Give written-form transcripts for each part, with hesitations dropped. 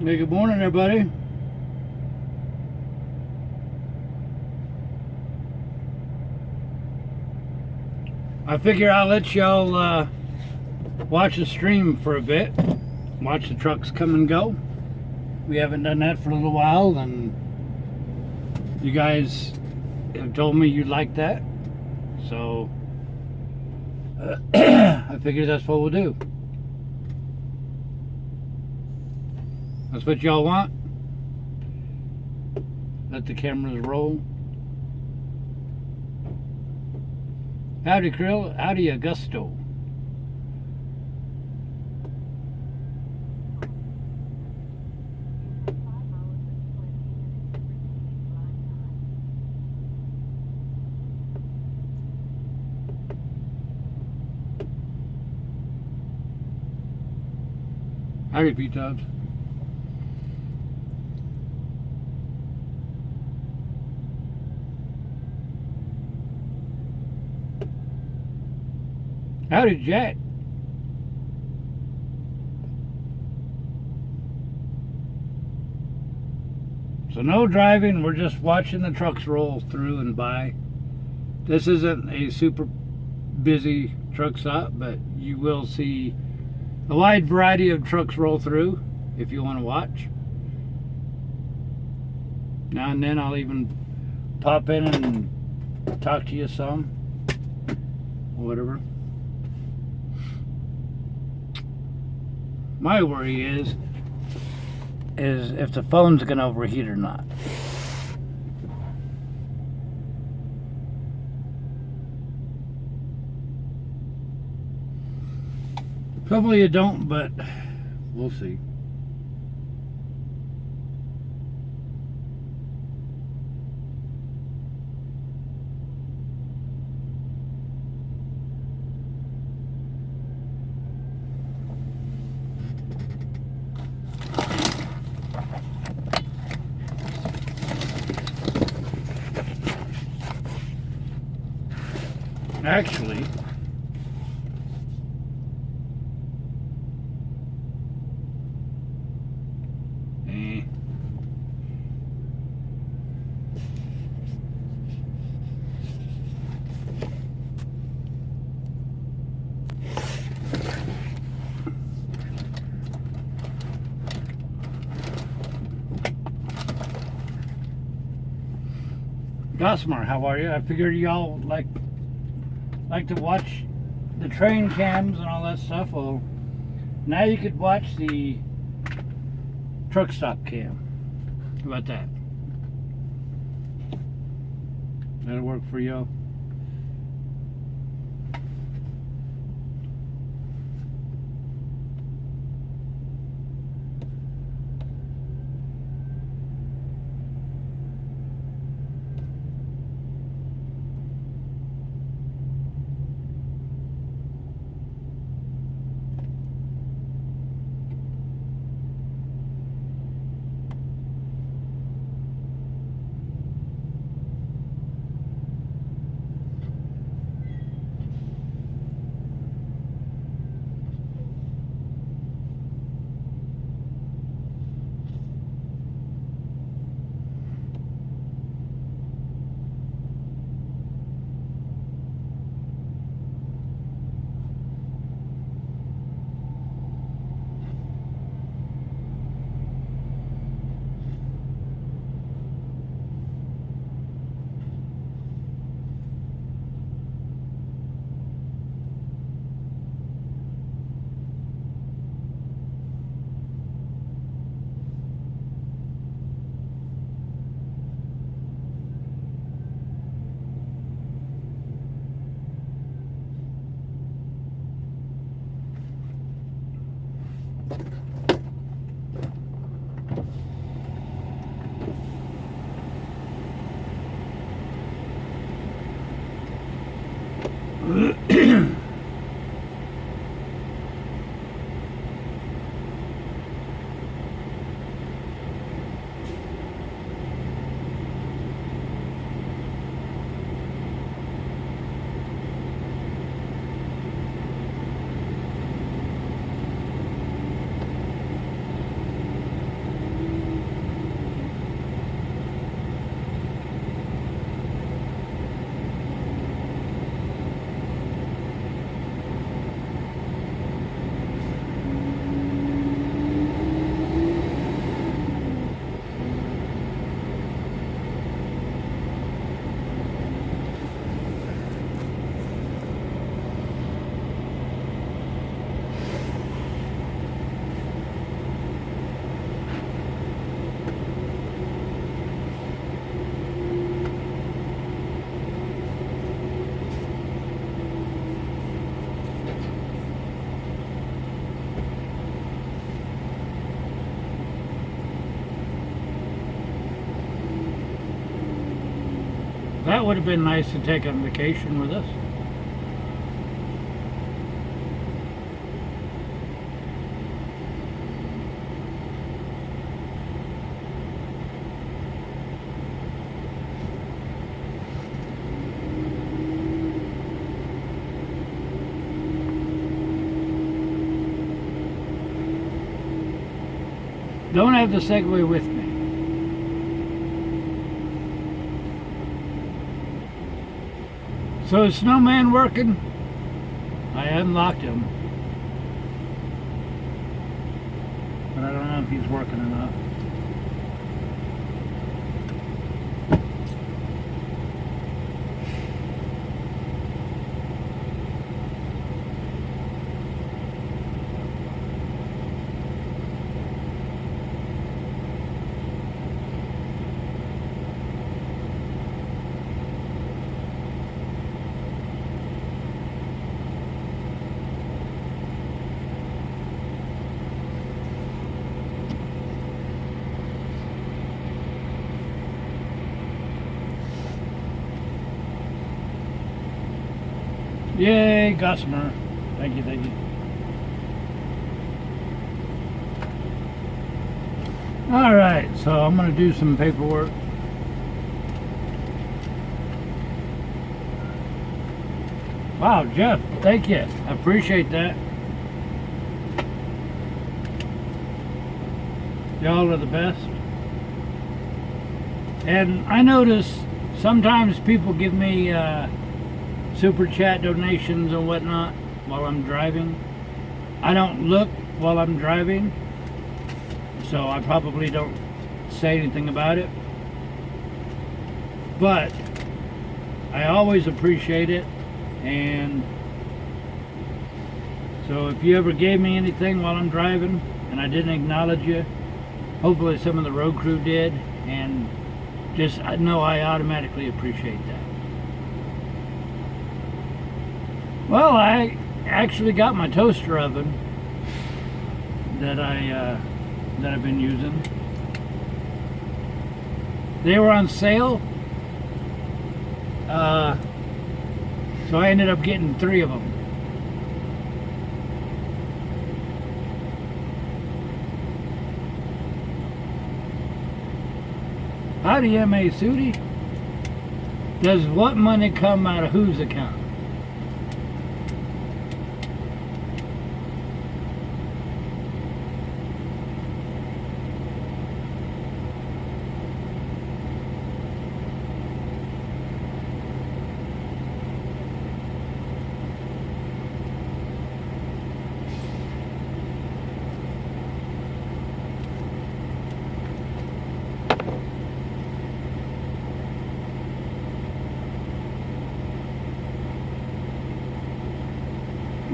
Hey, good morning, everybody. I figure I'll let y'all watch the stream for a bit. Watch the trucks come and go. We haven't done that for a little while, and you guys have told me you'd like that. So I figured that's what we'll do. That's what y'all want. Let the cameras roll. Howdy, Krill. Howdy, Augusto. Howdy, P-Tubs. Howdy, Jack. So no driving, we're just watching the trucks roll through and by. This isn't a super busy truck stop, but you will see a wide variety of trucks roll through if you want to watch. Now and then I'll even pop in and talk to you some, or whatever. My worry is if the phone's gonna overheat or not. Hopefully you don't, but we'll see. Actually, Gossamer, how are you? I figured y'all like to watch the train cams and all that stuff. Well, now you could watch the truck stop cam. How about that? That'll work for you. That would have been nice to take on vacation with us. Don't have the Segway with me. So is Snowman working? I unlocked him. But I don't know if he's working or not. Yay, Gossamer. Thank you, thank you. Alright, so I'm going to do some paperwork. Wow, Jeff, thank you. I appreciate that. Y'all are the best. And I notice sometimes people give me super chat donations and whatnot while I'm driving. I don't look while I'm driving, so I probably don't say anything about it, but I always appreciate it. And so if you ever gave me anything while I'm driving and I didn't acknowledge you, hopefully some of the road crew did, and just I know I automatically appreciate that. Well, I actually got my toaster oven that I've been using. They were on sale, so I ended up getting 3 of them. Howdy, M.A. Sudi. Does what money come out of whose account?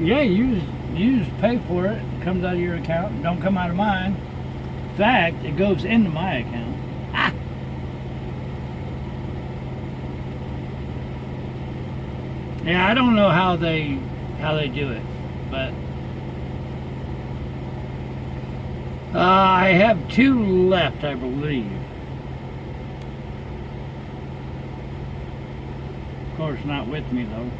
Yeah, you just pay for it. It comes out of your account. It don't come out of mine. In fact, it goes into my account. Ah! Yeah, I don't know how they do it, but I have 2 left, I believe. Of course, not with me though.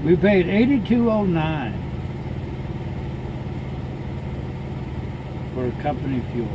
We paid $82.09 for company fuel.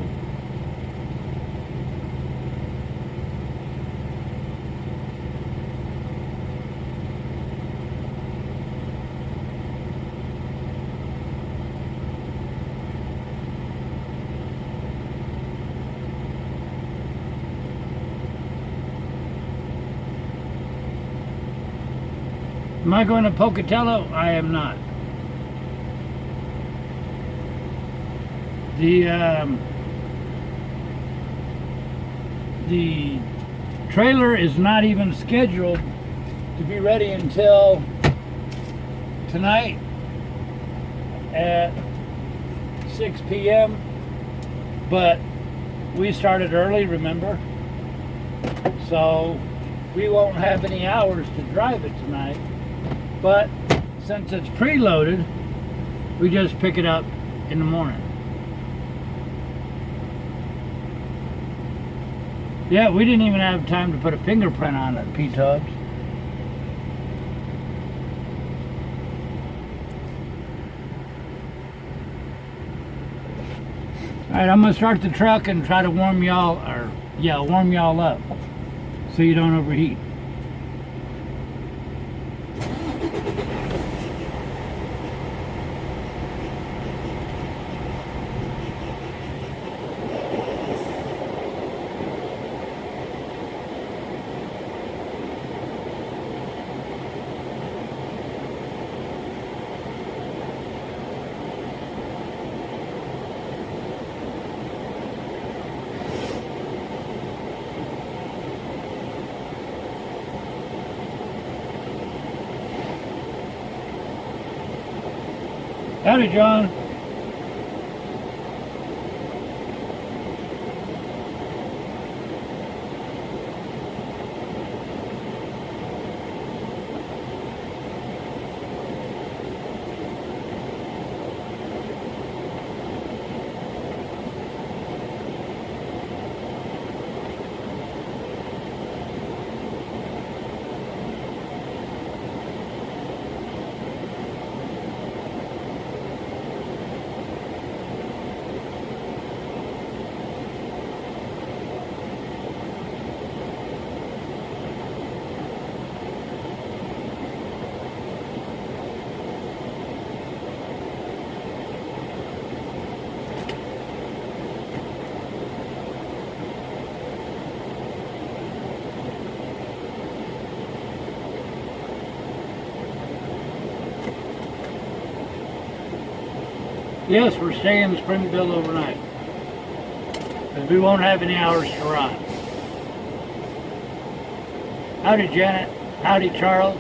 Am I going to Pocatello? I am not. The trailer is not even scheduled to be ready until tonight at 6 p.m. But we started early, remember? So we won't have any hours to drive it tonight. But since it's preloaded, we just pick it up in the morning. Yeah, we didn't even have time to put a fingerprint on it, P-Tubs. Alright, I'm gonna start the truck and try to warm y'all up so you don't overheat. Howdy, John. Yes, we're staying in Springville overnight, because we won't have any hours to run. Howdy, Janet. Howdy, Charles.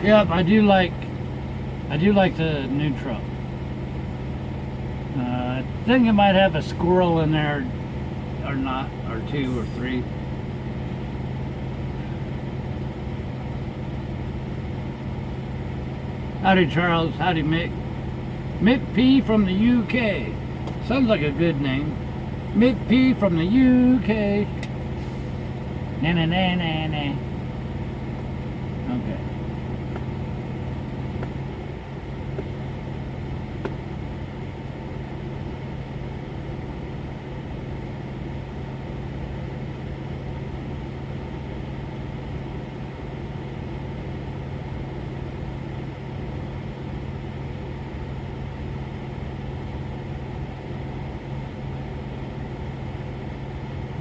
Yep, I do like the new truck. I think it might have a squirrel in there, or not, or two or three. Howdy, Charles. Howdy, Mick. Mick P from the UK. Sounds like a good name. Mick P from the UK. Na na na na na. Okay.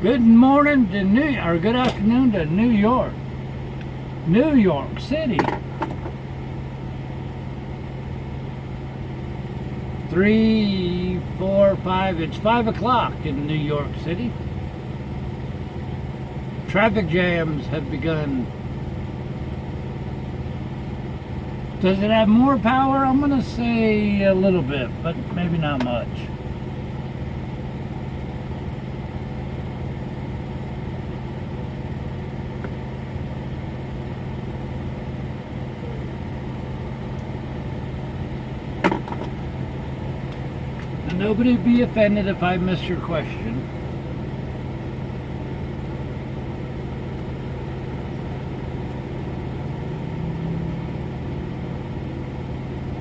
Good morning to good afternoon to New York City. 3, 4, 5. It's 5 o'clock in New York City. Traffic jams have begun. Does it have more power? I'm gonna say a little bit, but maybe not much. Nobody be offended if I missed your question.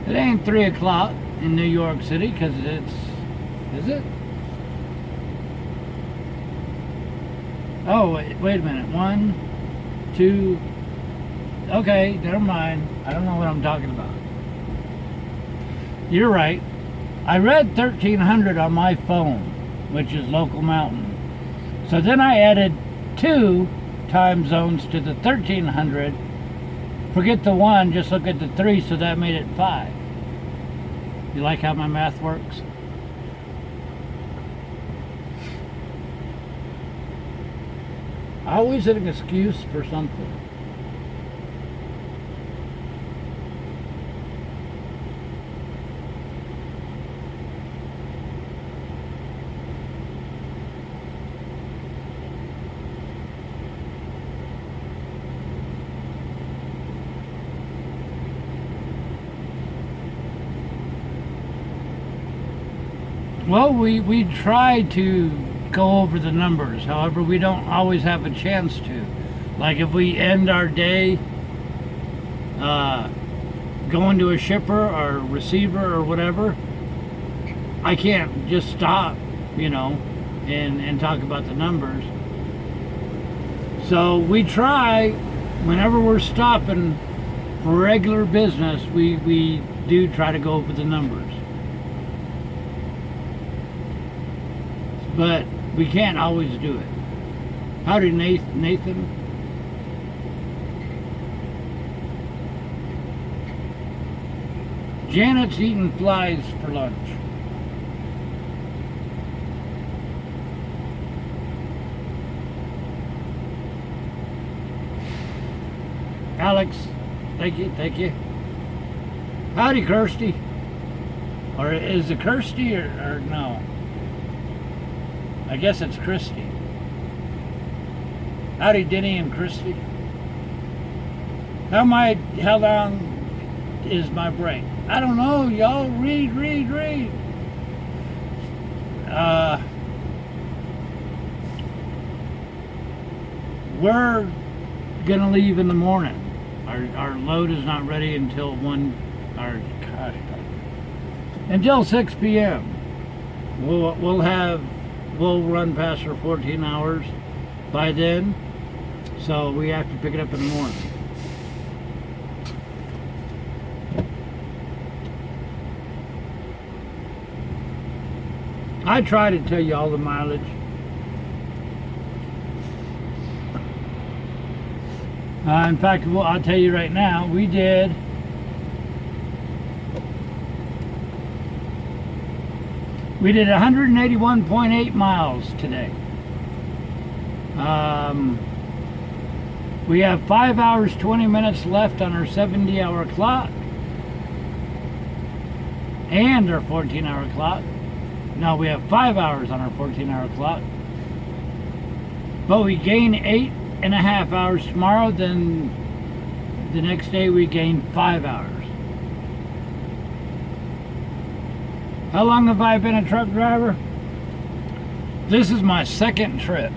It ain't 3 o'clock in New York City, because it's... Is it? Oh, wait a minute. 1, 2... Okay, never mind. I don't know what I'm talking about. You're right. I read 1300 on my phone, which is local mountain. So then I added 2 time zones to the 1300. Forget the 1, just look at the 3, so that made it 5. You like how my math works? Always an excuse for something. Well, we try to go over the numbers. However, we don't always have a chance to. Like if we end our day going to a shipper or receiver or whatever, I can't just stop, you know, and talk about the numbers. So we try, whenever we're stopping for regular business, we do try to go over the numbers. But we can't always do it. Howdy, Nathan. Janet's eating flies for lunch. Alex, thank you. Howdy, Kirsty. Or is it Kirsty or no? I guess it's Christy. Howdy, Denny and Christy. How long is my break? I don't know, y'all. Read. We're gonna leave in the morning. Our load is not ready until until 6 p.m. We'll run past our 14 hours by then, so we have to pick it up in the morning. I try to tell you all the mileage. In fact, I'll tell you right now, we did 181.8 miles today. We have 5 hours 20 minutes left on our 70-hour clock and our 14-hour clock. No, we have 5 hours on our 14-hour clock, but we gain 8.5 hours tomorrow. Then the next day we gain 5 hours. How long have I been a truck driver? This is my second trip.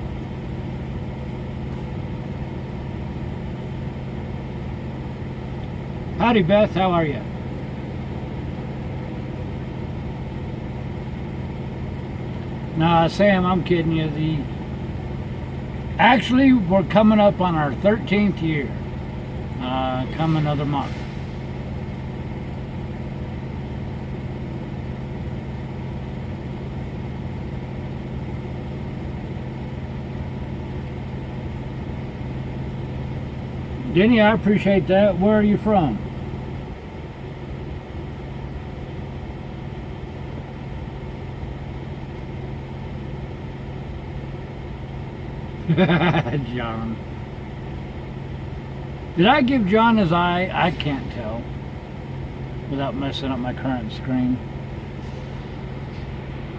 Howdy, Beth. How are you? Nah, Sam, I'm kidding you. Actually, we're coming up on our 13th year. Come another month. Denny, I appreciate that. Where are you from? John. Did I give John his eye? I can't tell without messing up my current screen.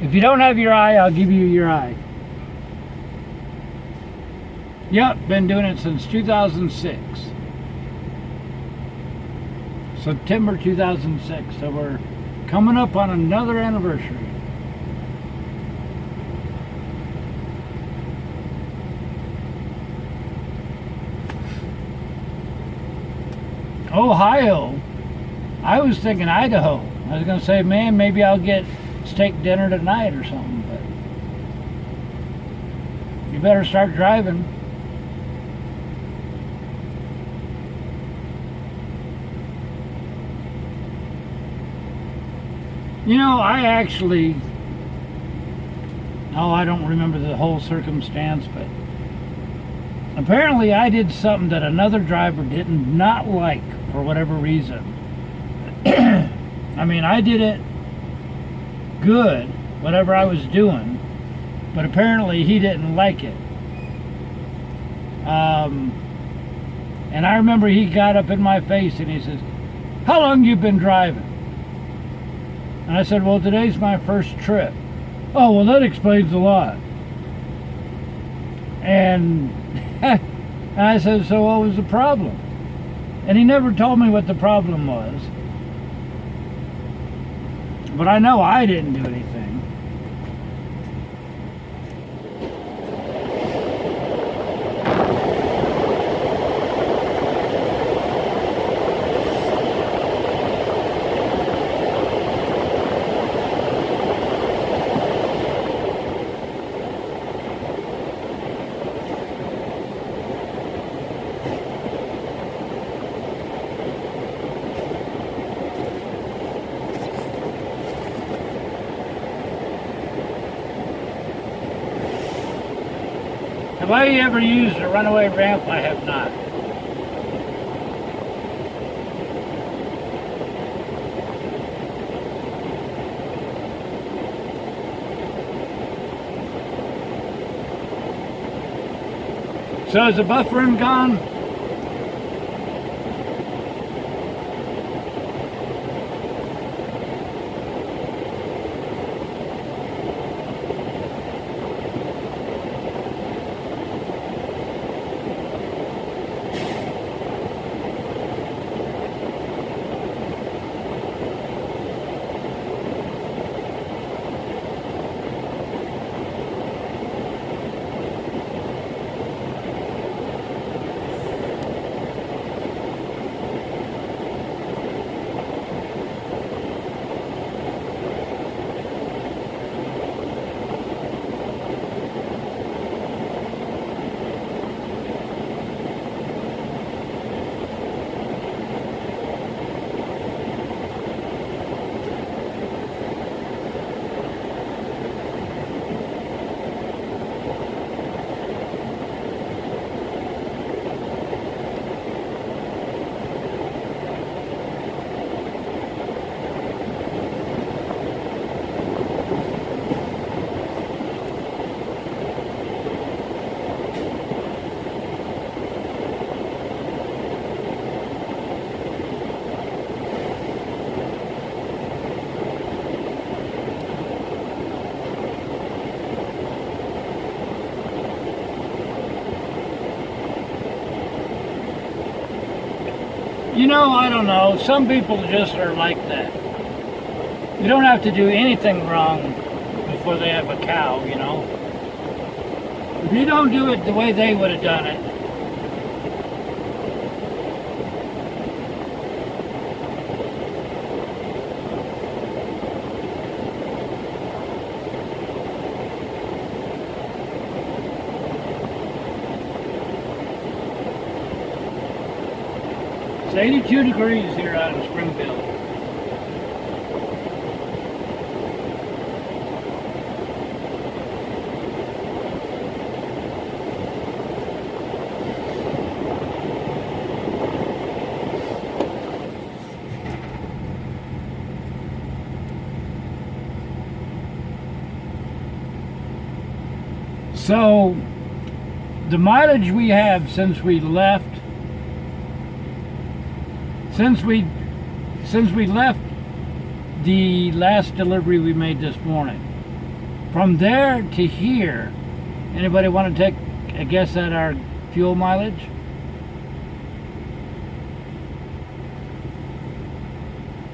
If you don't have your eye, I'll give you your eye. Yep, been doing it since 2006. September 2006. So we're coming up on another anniversary. Ohio. I was thinking Idaho. I was going to say, man, maybe I'll get steak dinner tonight or something, but you better start driving. You know, I actually, I don't remember the whole circumstance, but apparently I did something that another driver did not like for whatever reason. I mean, I did it good, whatever I was doing, but apparently he didn't like it. And I remember he got up in my face and he says, "How long you been driving?" And I said, "Well, today's my first trip." "Oh, well, that explains a lot." And I said, "So what was the problem?" And he never told me what the problem was. But I know I didn't do anything. Have I ever used a runaway ramp? I have not. So is the buffering gone? You know, I don't know. Some people just are like that. You don't have to do anything wrong before they have a cow, you know. If you don't do it the way they would have done it, it's 82 degrees here out in Springville. So the mileage we have since we left, since we left the last delivery we made this morning, from there to here, anybody want to take a guess at our fuel mileage?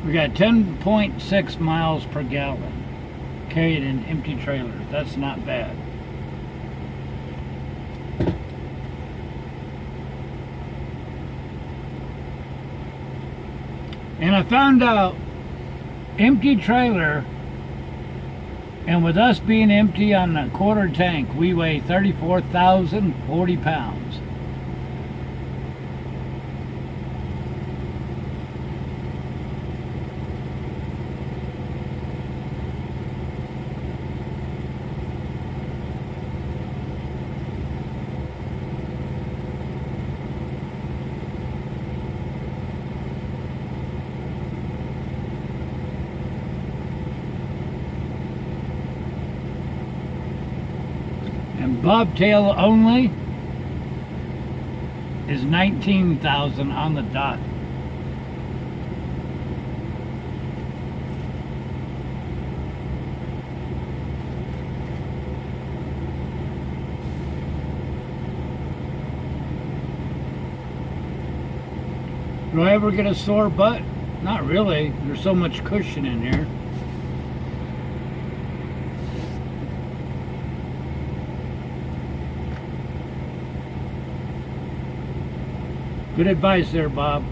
We got 10.6 miles per gallon carried in empty trailers. That's not bad. And I found out empty trailer, and with us being empty on a quarter tank, we weigh 34,040 pounds. And bobtail only is 19,000 on the dot. Do I ever get a sore butt? Not really. There's so much cushion in here. Good advice there, Bob.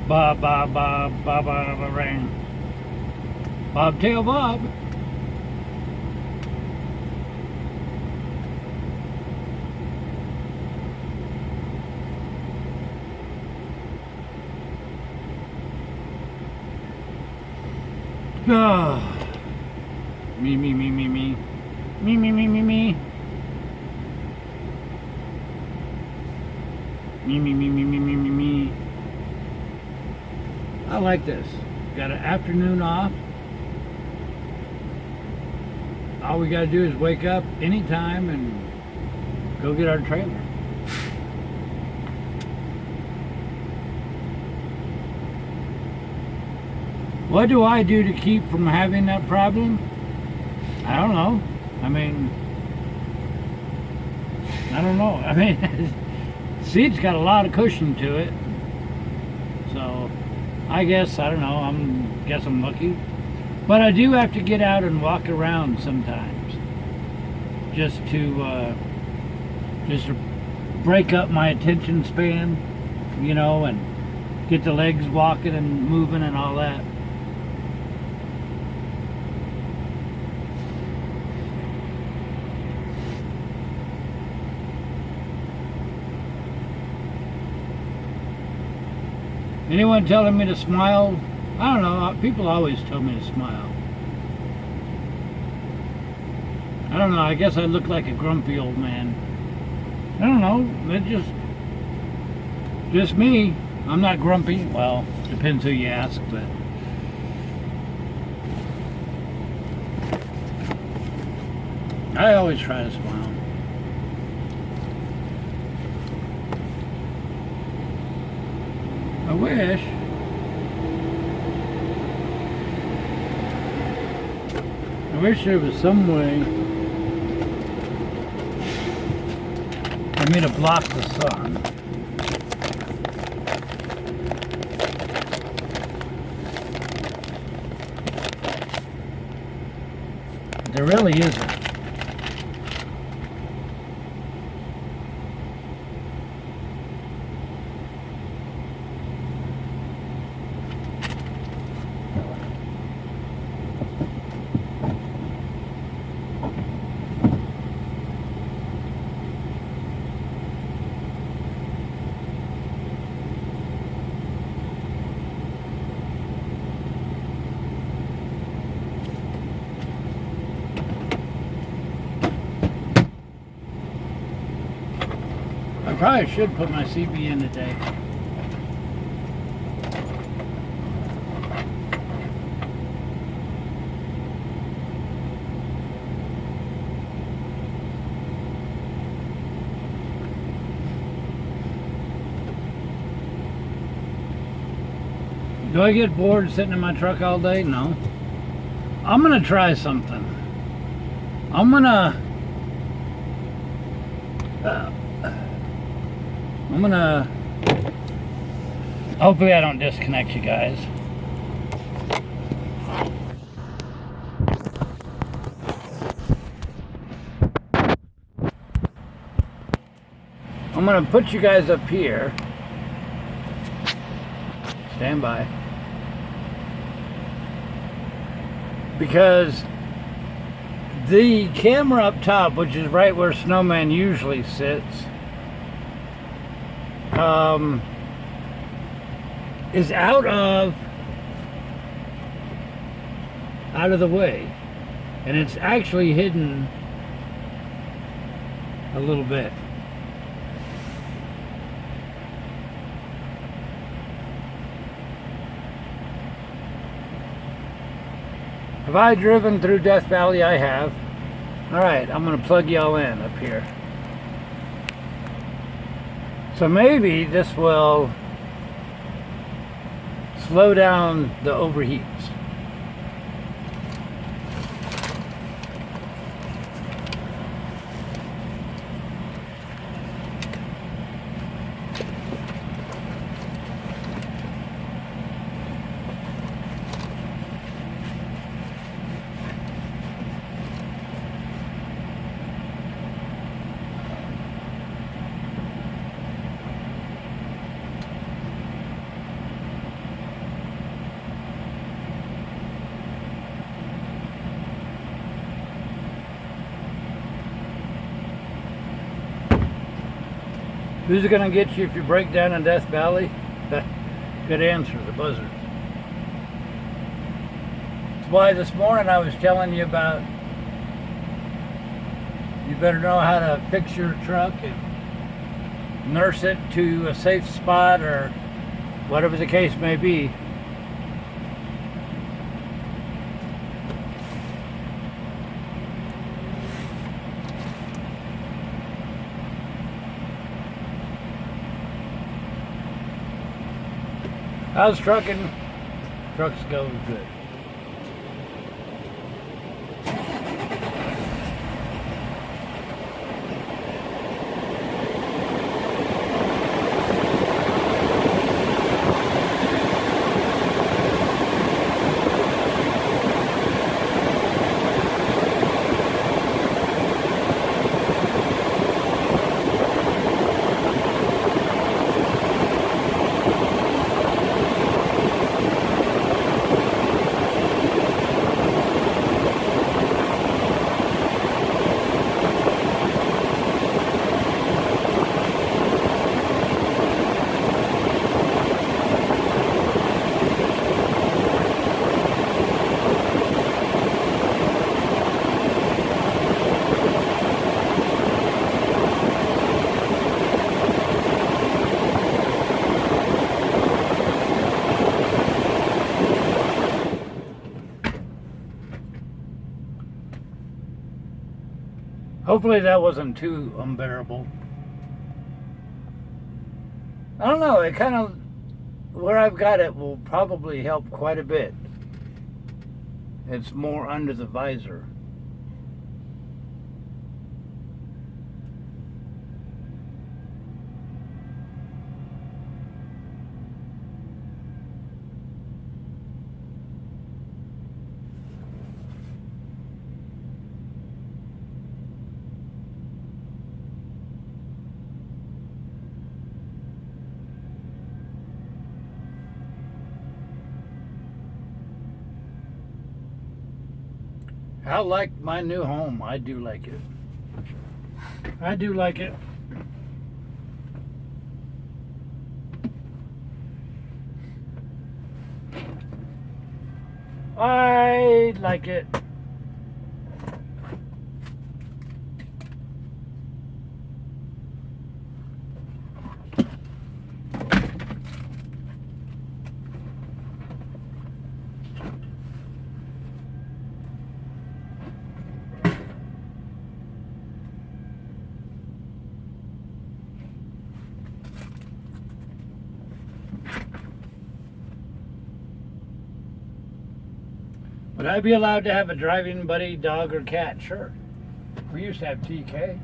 Bob, ring. Bobtail Bob. Oh. Me. Me. I like this. Got an afternoon off. All we gotta do is wake up anytime and go get our trailer. What do I do to keep from having that problem? I don't know. I mean, seat's got a lot of cushion to it. So, I guess, I don't know, I'm lucky. But I do have to get out and walk around sometimes. Just to break up my attention span, you know, and get the legs walking and moving and all that. Anyone telling me to smile? I don't know. People always tell me to smile. I don't know. I guess I look like a grumpy old man. I don't know. It's just me. I'm not grumpy. Well, depends who you ask, but I always try to smile. I wish there was some way for me to block the sun. There really isn't. I probably should put my CB in today. Do I get bored sitting in my truck all day? No. I'm gonna try something. Hopefully I don't disconnect you guys. I'm gonna put you guys up here. Stand by. Because the camera up top, which is right where Snowman usually sits, is out of the way, and it's actually hidden a little bit. Have I driven through Death Valley? I have. Alright, I'm going to plug y'all in up here. So maybe this will slow down the overheats. Who's it going to get you if you break down in Death Valley? Good answer, the buzzards. That's why this morning I was telling you about, you better know how to fix your truck and nurse it to a safe spot, or whatever the case may be. How's trucking? Truck's going good. Hopefully that wasn't too unbearable. I don't know, it kind of, where I've got it will probably help quite a bit. It's more under the visor. I like my new home. I do like it. I do like it. I like it. Would I be allowed to have a driving buddy, dog, or cat? Sure. We used to have TK.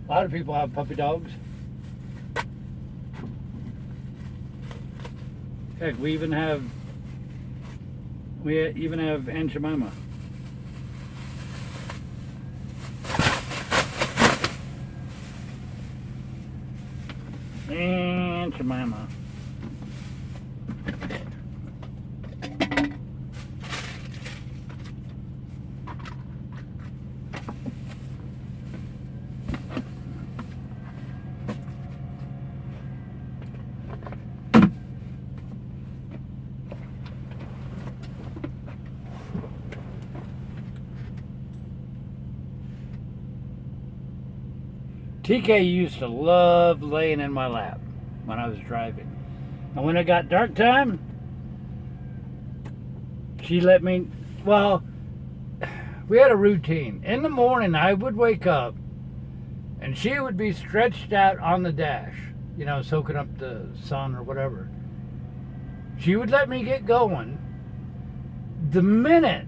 A lot of people have puppy dogs. Heck, we even have Aunt Jemima. Aunt your mama. TK used to love laying in my lap when I was driving. And when it got dark time, she let me, well, we had a routine. In the morning, I would wake up and she would be stretched out on the dash, you know, soaking up the sun or whatever. She would let me get going. The minute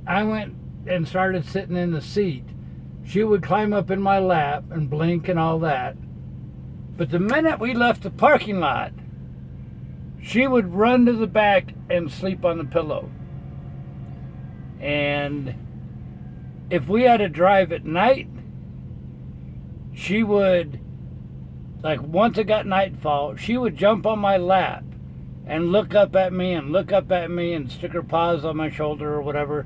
I went and started sitting in the seat, she would climb up in my lap and blink and all that. But the minute we left the parking lot, she would run to the back and sleep on the pillow. And if we had to drive at night, she would, like once it got nightfall, she would jump on my lap and look up at me and stick her paws on my shoulder or whatever.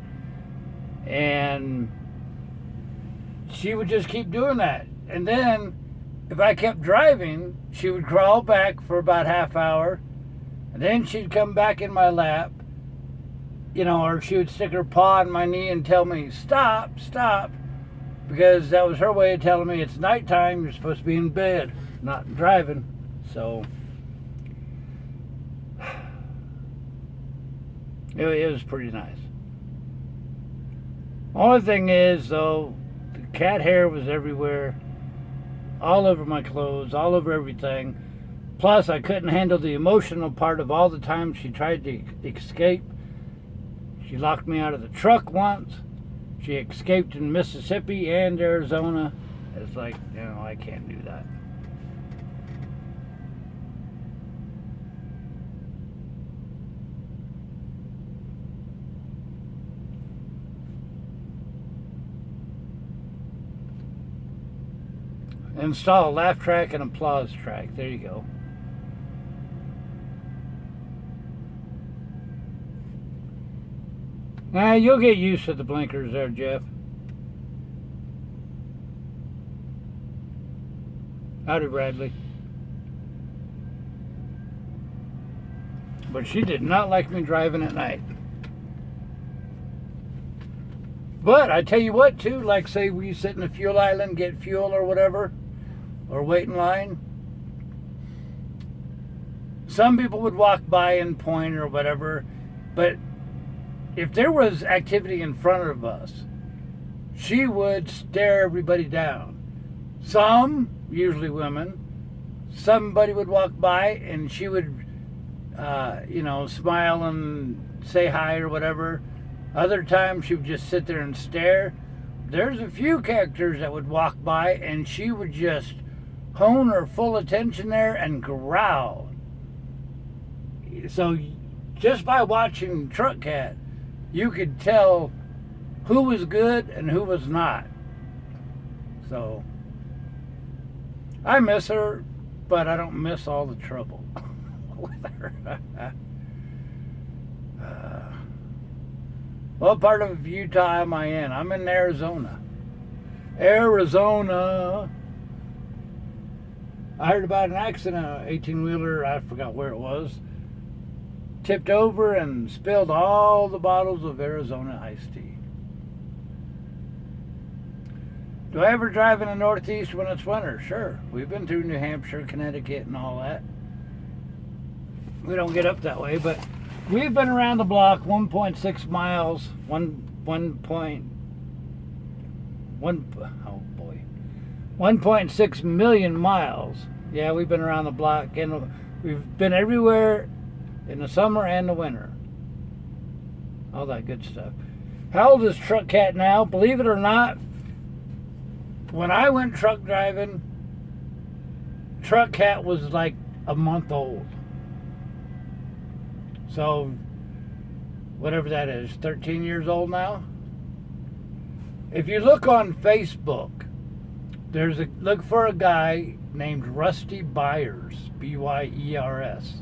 And she would just keep doing that. And then if I kept driving, she would crawl back for about half hour, and then she'd come back in my lap, you know, or she would stick her paw on my knee and tell me, stop, stop, because that was her way of telling me it's nighttime, you're supposed to be in bed, not driving. So it was pretty nice. Only thing is, though, the cat hair was everywhere, all over my clothes, all over everything. Plus, I couldn't handle the emotional part of all the times she tried to escape. She locked me out of the truck once. She escaped in Mississippi and Arizona. It's like, you know, I can't do that. Install a laugh track and applause track. There you go. Now, you'll get used to the blinkers there, Jeff. Howdy, Bradley. But she did not like me driving at night. But I tell you what, too, like say we sit in a fuel island, get fuel or whatever, or wait in line. Some people would walk by and point or whatever, but if there was activity in front of us, she would stare everybody down. Some, usually women, somebody would walk by and she would, you know, smile and say hi or whatever. Other times she would just sit there and stare. There's a few characters that would walk by and she would just hone her full attention there and growl. So just by watching Truck Cat, you could tell who was good and who was not. So I miss her, but I don't miss all the trouble with her. What part of Utah am I in? I'm in Arizona. Arizona. I heard about an accident, an 18-wheeler, I forgot where it was, tipped over and spilled all the bottles of Arizona iced tea. Do I ever drive in the Northeast when it's winter? Sure. We've been through New Hampshire, Connecticut, and all that. We don't get up that way, but we've been around the block 1.6 miles, 1.6 million miles. Yeah, we've been around the block, and we've been everywhere in the summer and the winter. All that good stuff. How old is Truck Cat now? Believe it or not, when I went truck driving, Truck Cat was like a month old. So, whatever that is, 13 years old now? If you look on Facebook, look for a guy named Rusty Byers, Byers.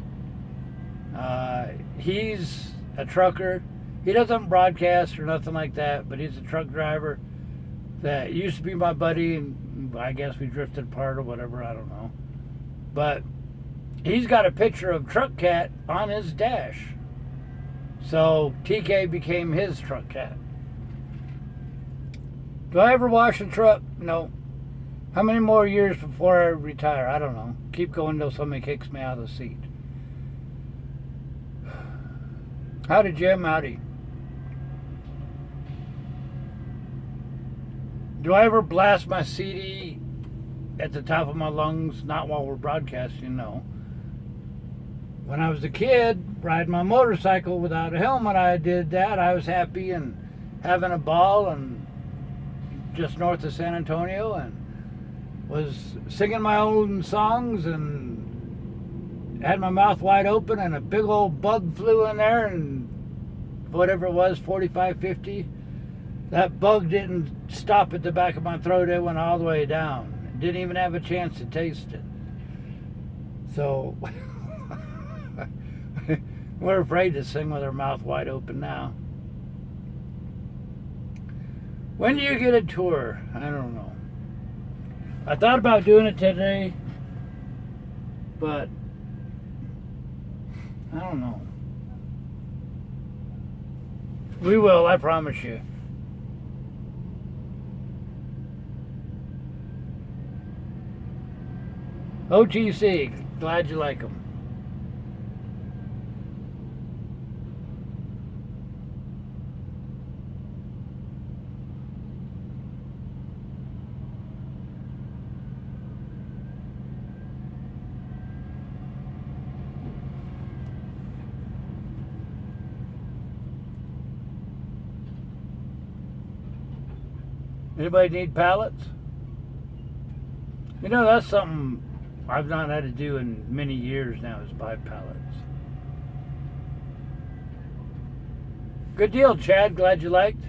He's a trucker. He doesn't broadcast or nothing like that, but he's a truck driver that used to be my buddy, and I guess we drifted apart or whatever, I don't know. But he's got a picture of Truck Cat on his dash. So TK became his Truck Cat. Do I ever wash a truck? No. How many more years before I retire? I don't know. Keep going until somebody kicks me out of the seat. Howdy, Jim. Howdy. Do I ever blast my CD at the top of my lungs? Not while we're broadcasting, no. When I was a kid, riding my motorcycle without a helmet, I did that. I was happy and having a ball, and just north of San Antonio, and was singing my own songs and had my mouth wide open, and a big old bug flew in there, and whatever it was, 45, 50. That bug didn't stop at the back of my throat. It went all the way down. Didn't even have a chance to taste it. So we're afraid to sing with our mouth wide open now. When do you get a tour? I don't know. I thought about doing it today, but I don't know. We will, I promise you. OTC, glad you like them. Anybody need pallets? You know, that's something I've not had to do in many years now, is buy pallets. Good deal, Chad. Glad you liked.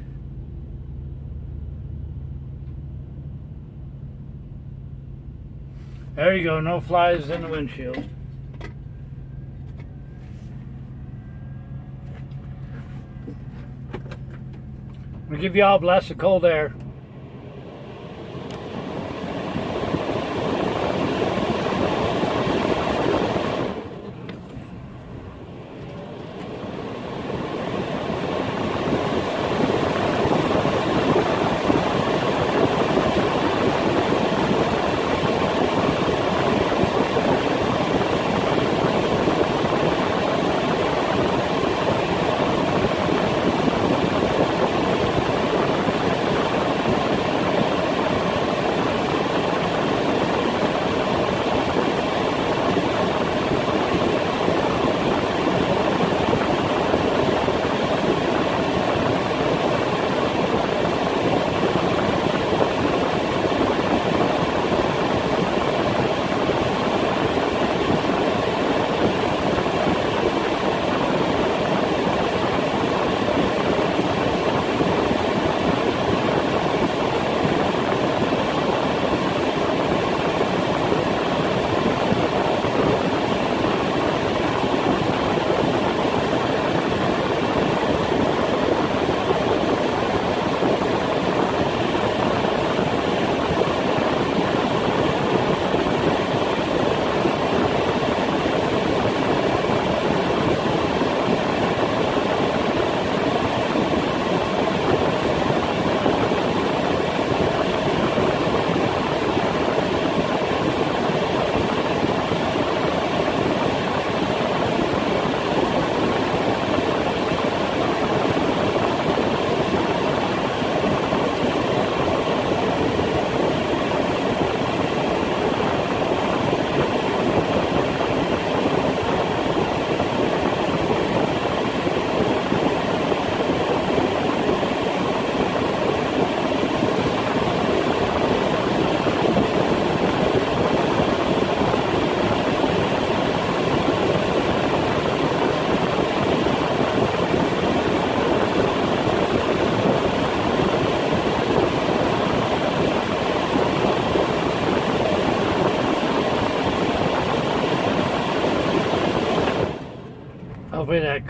There you go. No flies in the windshield. I'm going to give you all a blast of cold air.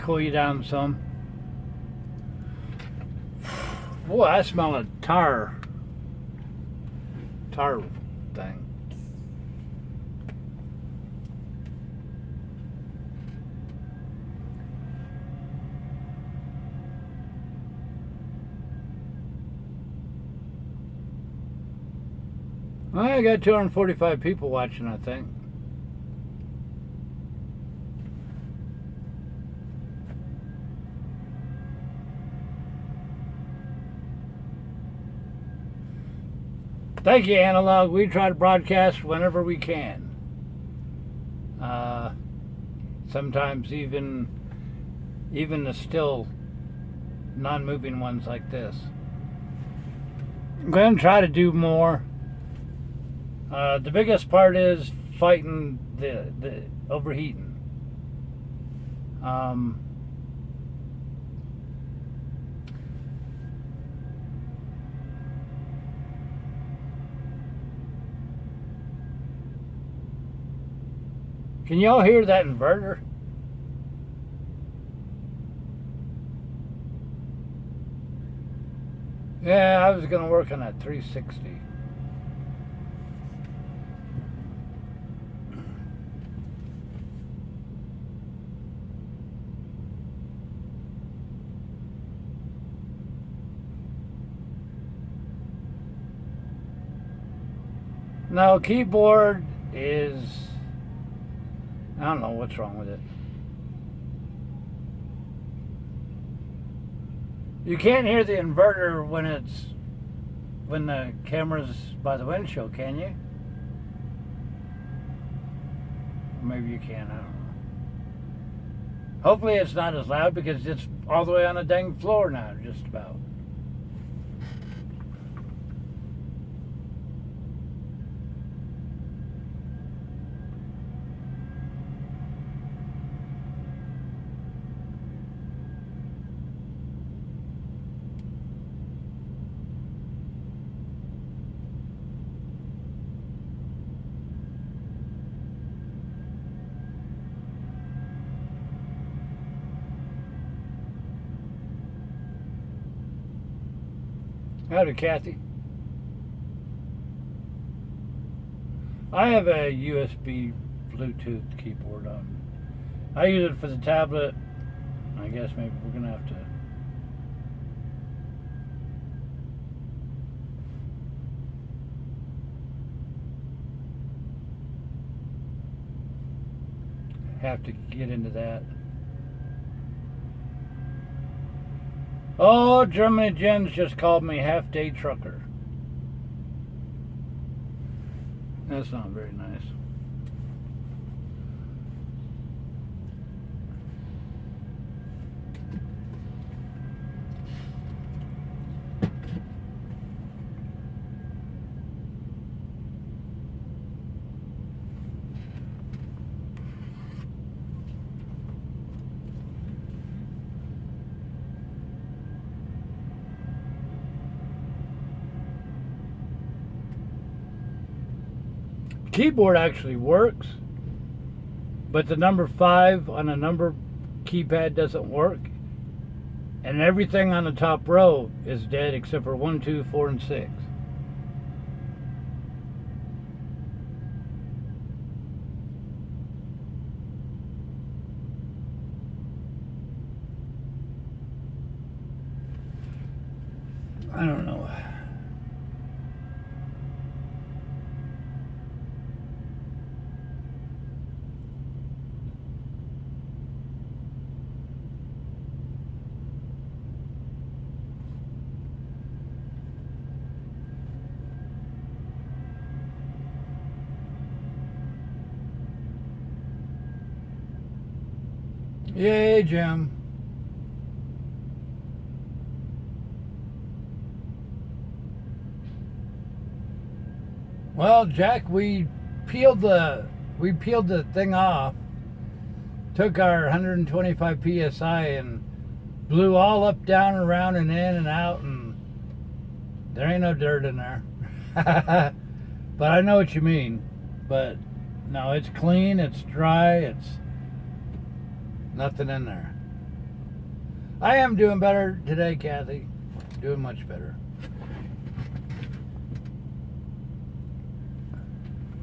cool you down some. Boy, I smell a tar thing. I got 245 people watching, I think. Thank you, Analog. We try to broadcast whenever we can. Sometimes even the still non-moving ones like this. I'm going to try to do more. The biggest part is fighting the overheating. Can y'all hear that inverter? Yeah, I was going to work on that 360. No, keyboard is... I don't know what's wrong with it. You can't hear the inverter when the camera's by the windshield, can you? Or maybe you can, I don't know. Hopefully it's not as loud because it's all the way on the dang floor now, just about. Howdy, Kathy. I have a USB Bluetooth keyboard on. I use it for the tablet. I guess maybe we're going to have to... get into that. Oh, Germany Jens just called me half-day trucker. That's not very nice. Keyboard actually works, but the number 5 on a number keypad doesn't work, and everything on the top row is dead except for 1, 2, 4, and 6. I don't know. Yay, Jim. Well, Jack, we peeled the thing off, took our 125 psi and blew all up, down, around, and in and out, and there ain't no dirt in there. But I know what you mean. But no, it's clean, it's dry, it's nothing in there. I am doing better today, Kathy. Doing much better.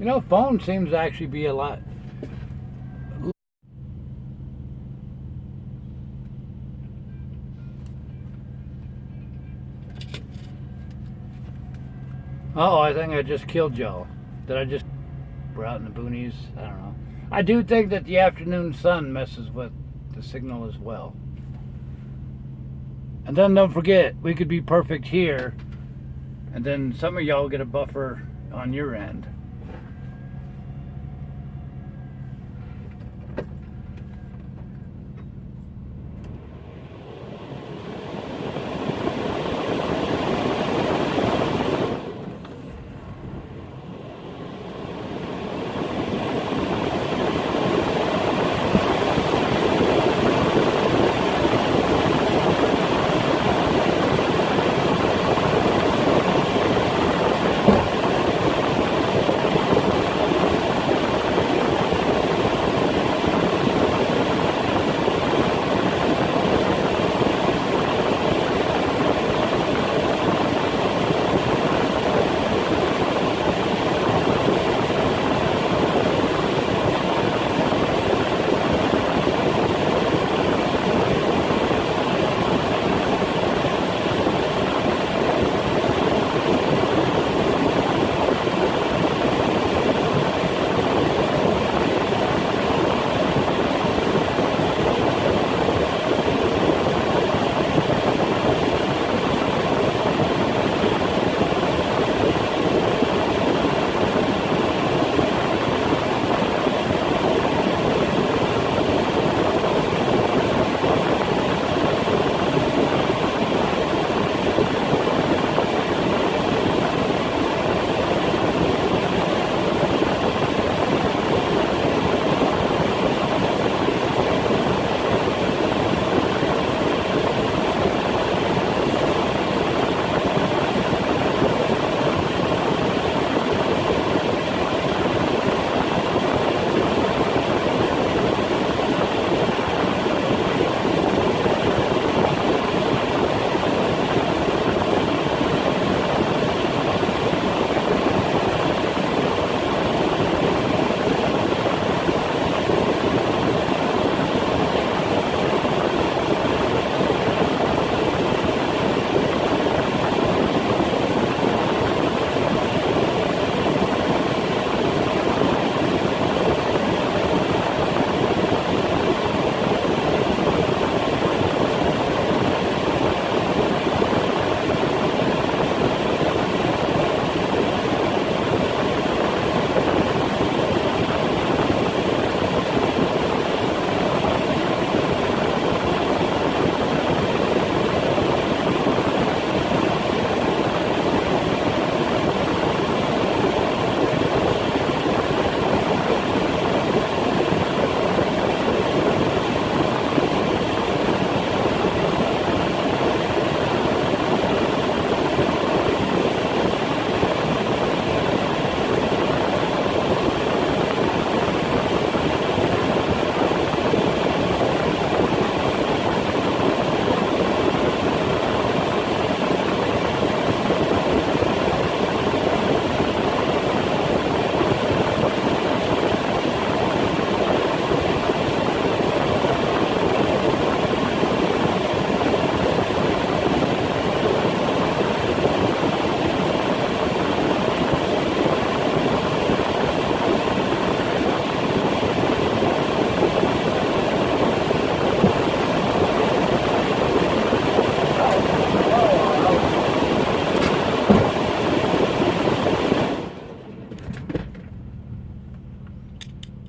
You know, phone seems to actually be a lot. Oh, I think I just killed y'all. Did I just... We're out in the boonies? I don't know. I do think that the afternoon sun messes with the signal as well. And then don't forget, we could be perfect here, and then some of y'all get a buffer on your end.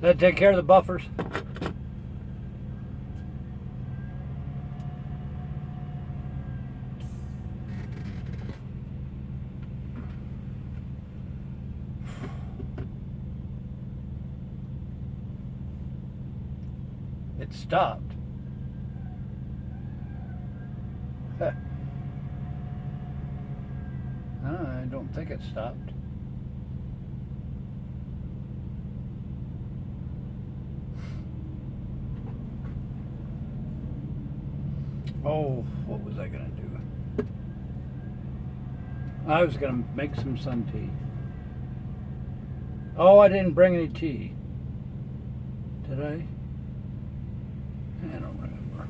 That take care of the buffers. It stopped. No, I don't think it stopped. Oh, what was I gonna do? I was gonna make some sun tea. Oh, I didn't bring any tea. Did I? I don't remember.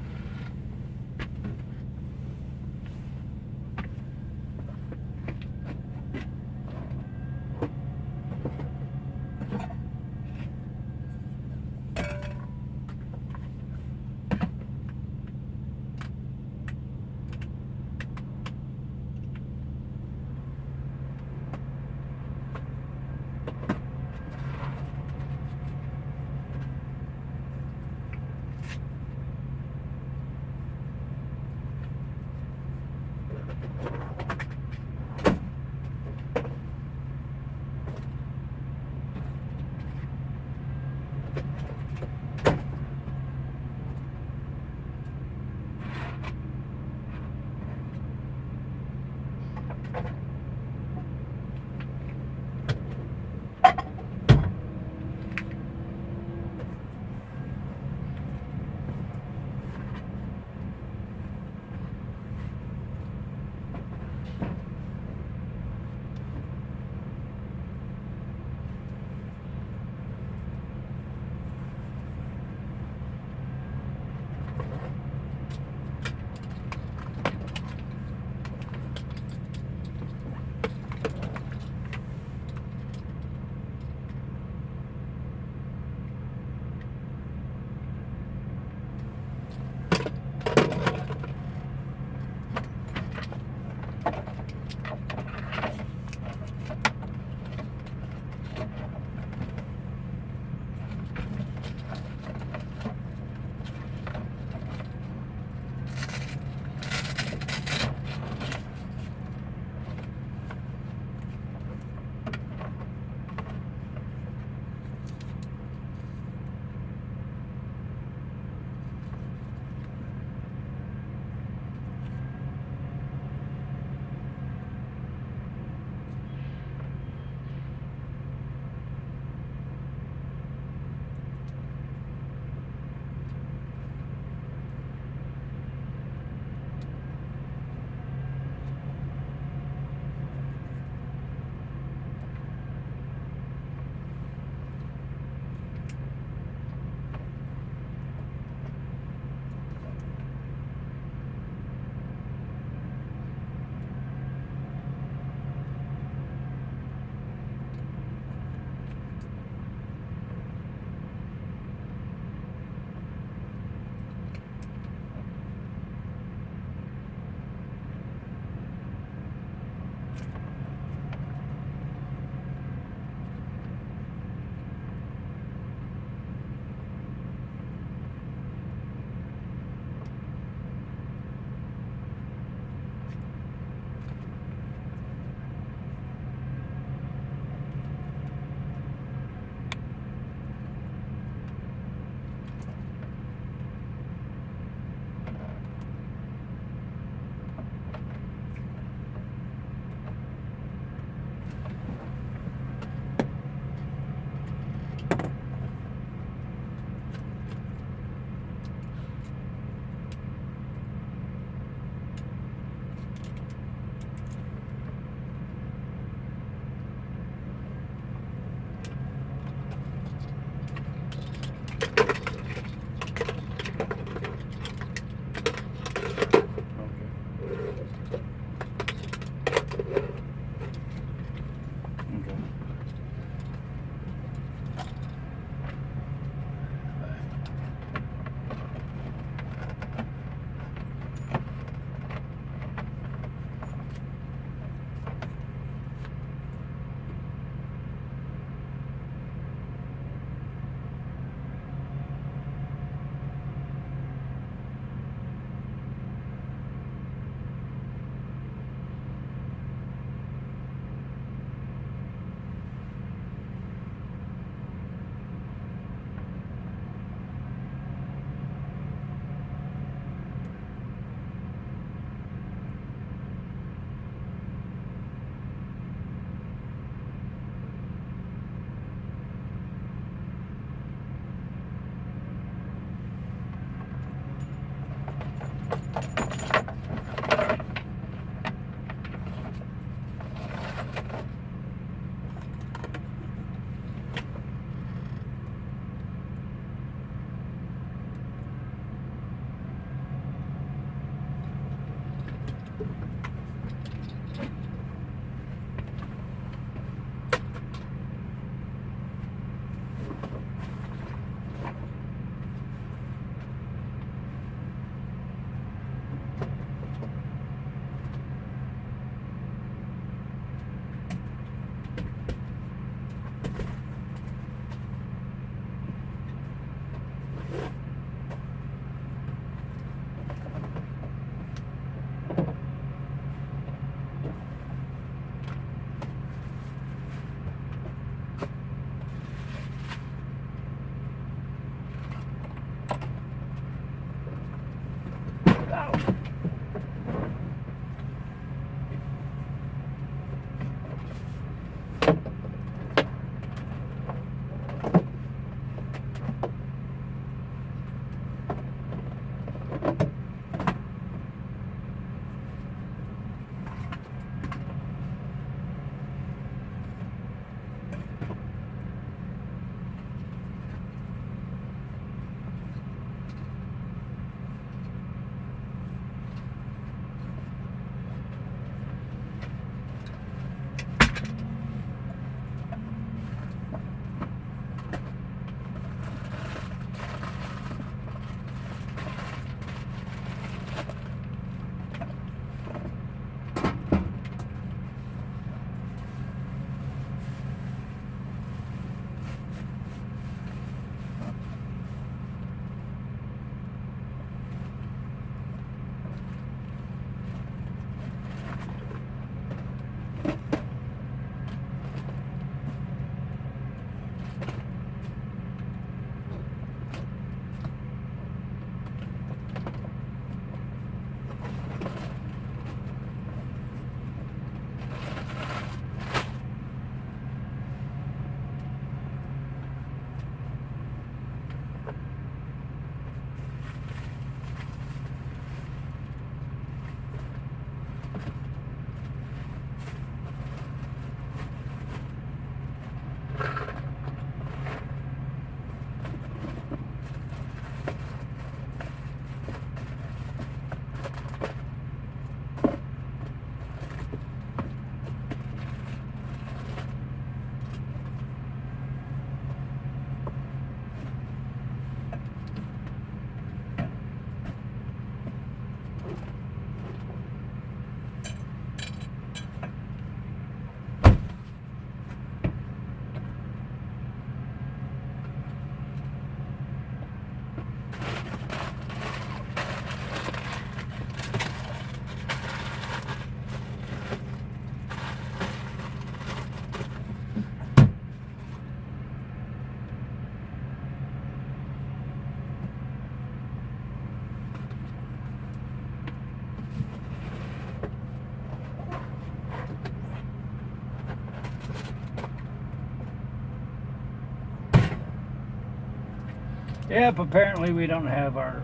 Yep, apparently we don't have our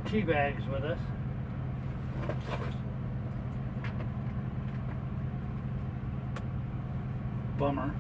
tea bags with us. Bummer.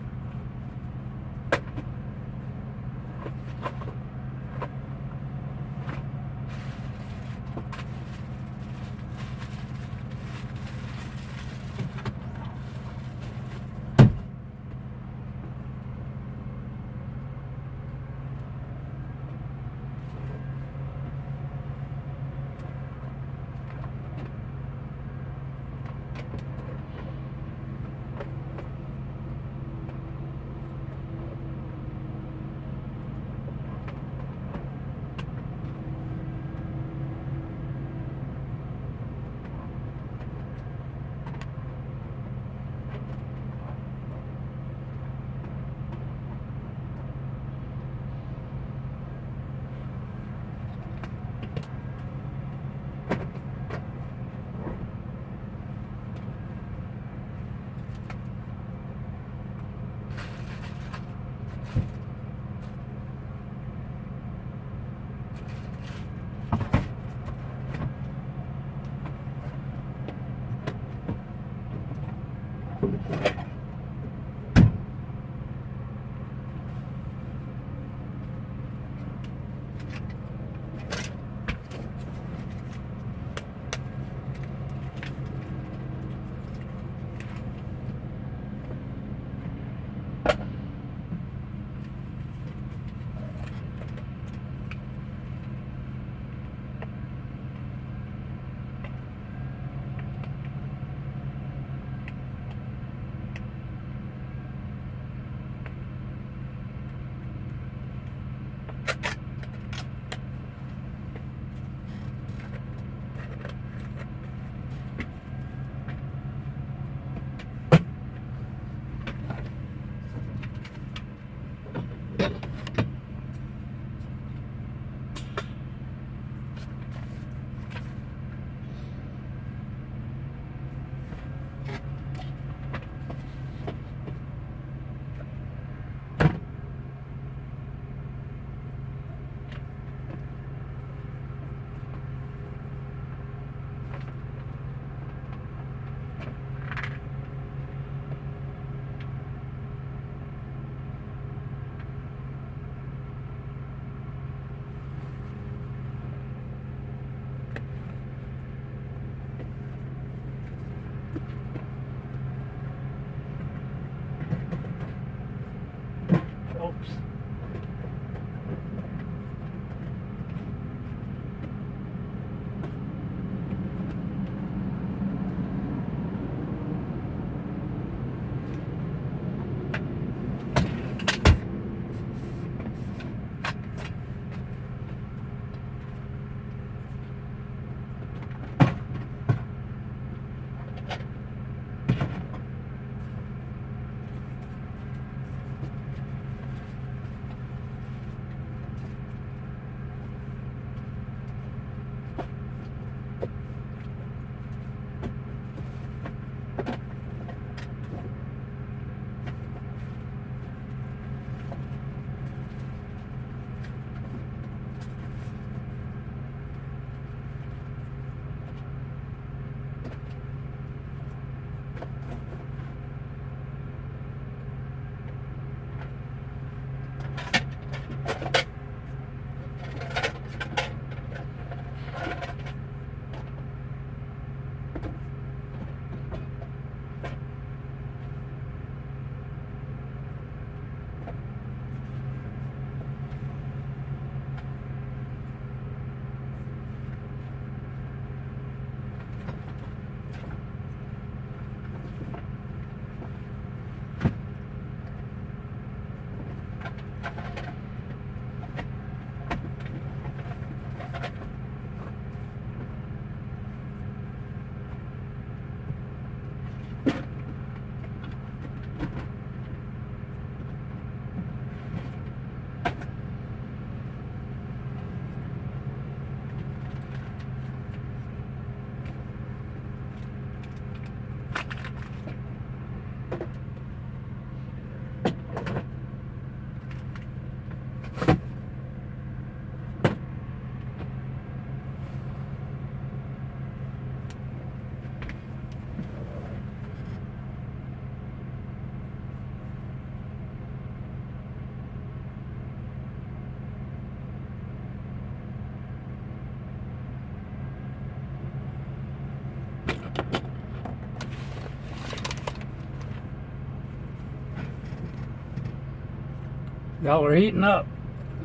Y'all are heating up.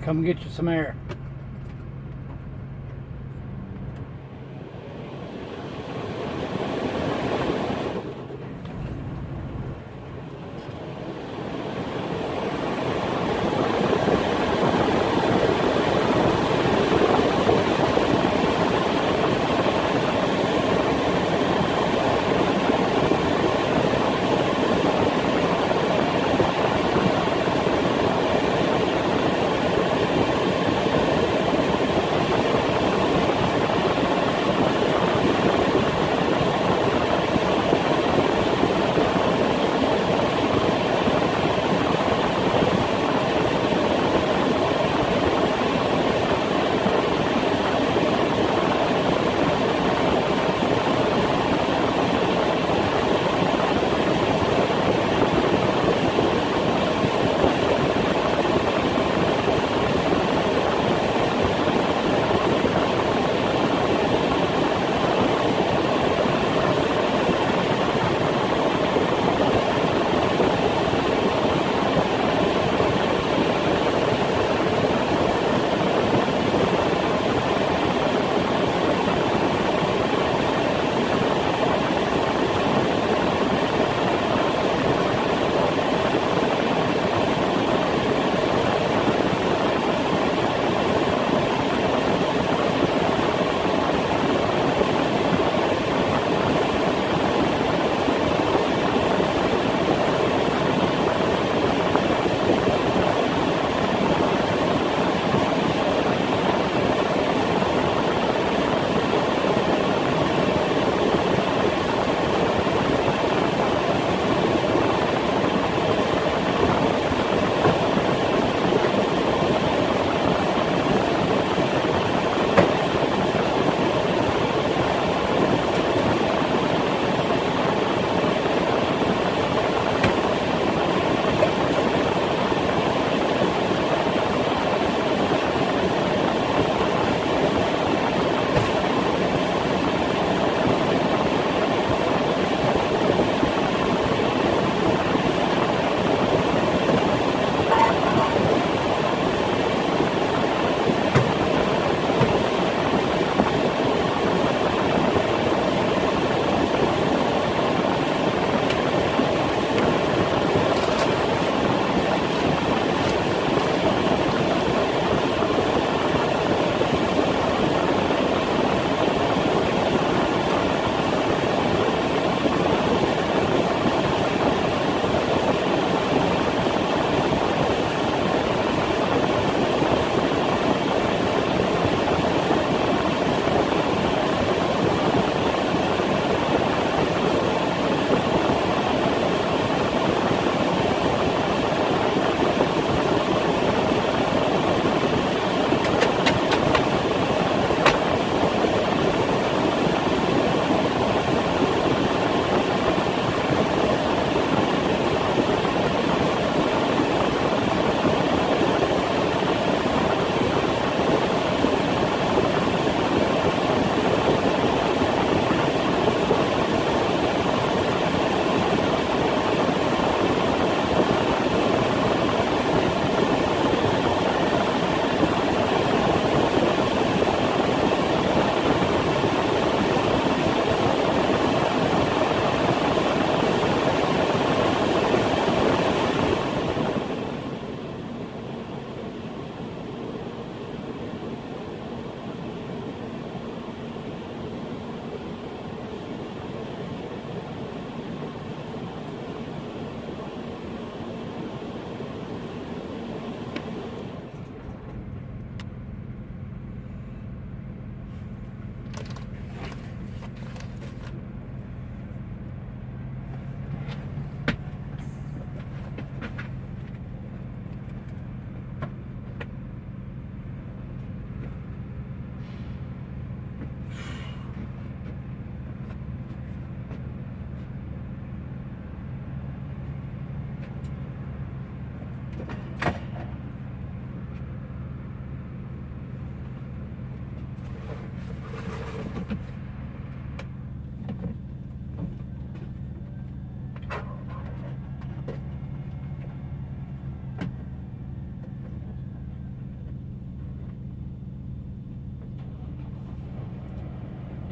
Come get you some air.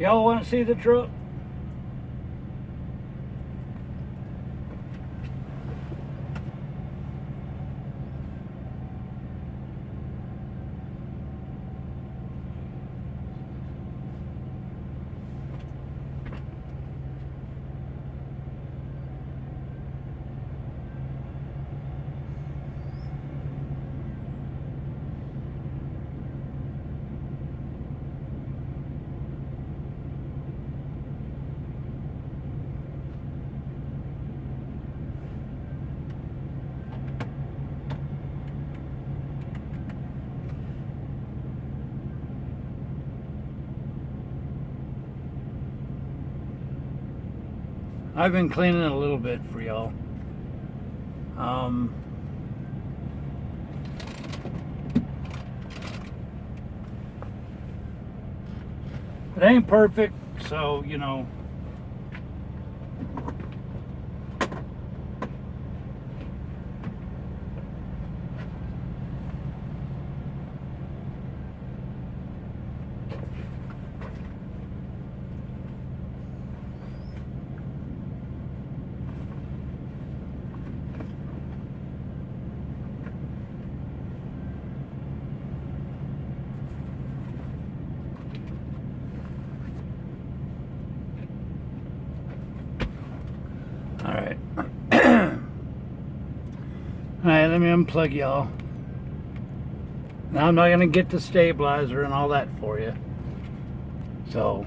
Y'all want to see the truck? I've been cleaning it a little bit for y'all. It ain't perfect, so you know. Alright. Alright, let me unplug y'all. Now I'm not going to get the stabilizer and all that for you. So,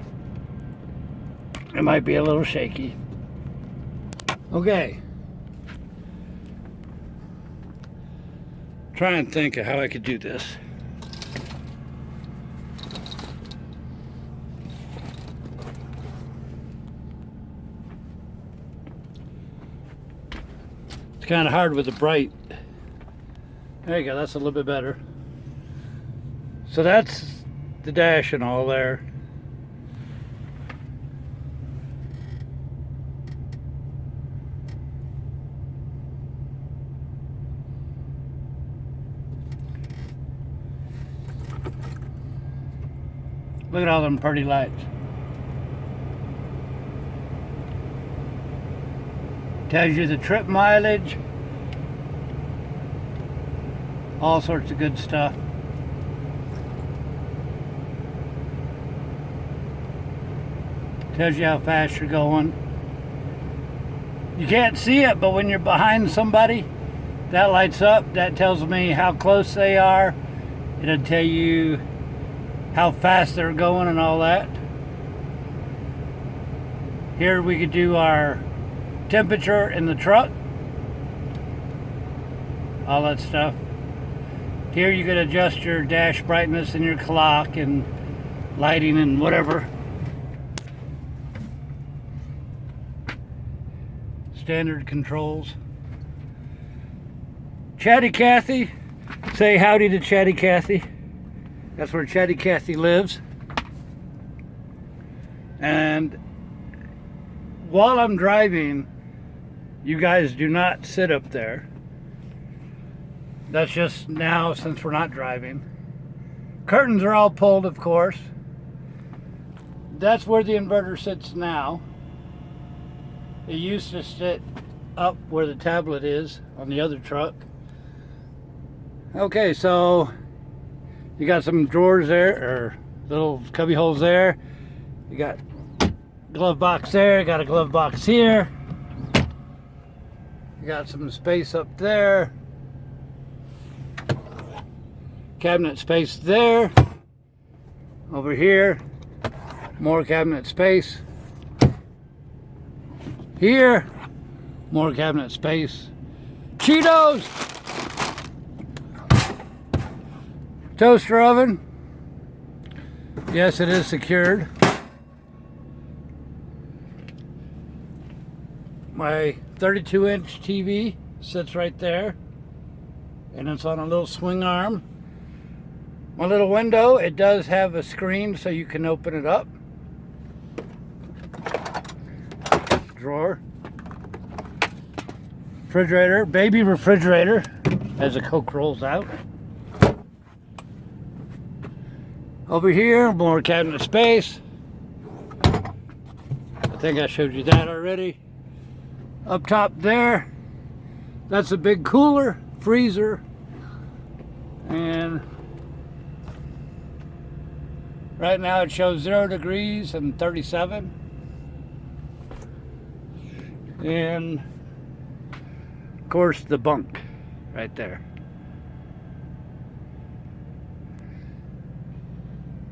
it might be a little shaky. Okay. Try and think of how I could do this. It's kind of hard with the bright. There you go, that's a little bit better. So that's the dash and all there. Look at all them pretty lights. Tells you the trip mileage. All sorts of good stuff. Tells you how fast you're going. You can't see it, but when you're behind somebody, that lights up. That tells me how close they are. It'll tell you how fast they're going and all that. Here we could do our temperature in the truck. All that stuff. Here you could adjust your dash brightness and your clock and lighting and whatever. Standard controls. Chatty Cathy. Say howdy to Chatty Cathy. That's where Chatty Cathy lives. And while I'm driving, you guys do not sit up there. That's just now since we're not driving. Curtains are all pulled, of course. That's where the inverter sits now. It used to sit up where the tablet is on the other truck. Okay, so you got some drawers there, or little cubby holes there. You got glove box there, you got a glove box here. You got some space up there. Cabinet space there. Over here, more cabinet space. Here, more cabinet space. Cheetos! Toaster oven. Yes, it is secured. My 32-inch TV sits right there, and it's on a little swing arm. My little window, it does have a screen so you can open it up. Drawer. Refrigerator, baby refrigerator, as the Coke rolls out. Over here, more cabinet space. think I showed you that already. Up top there, that's a big cooler, freezer, and right now it shows 0 degrees and 37. And of course the bunk right there.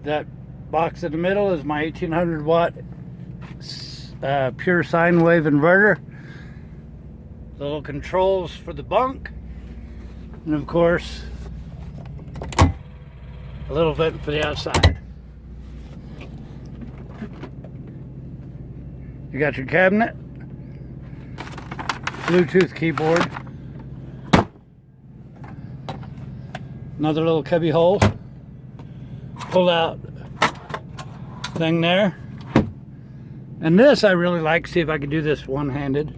That box in the middle is my 1800 watt pure sine wave inverter. The little controls for the bunk, and of course a little vent for the outside. You got your cabinet, Bluetooth keyboard, another little cubby hole, pull out thing there, and this I really like. See if I can do this one-handed.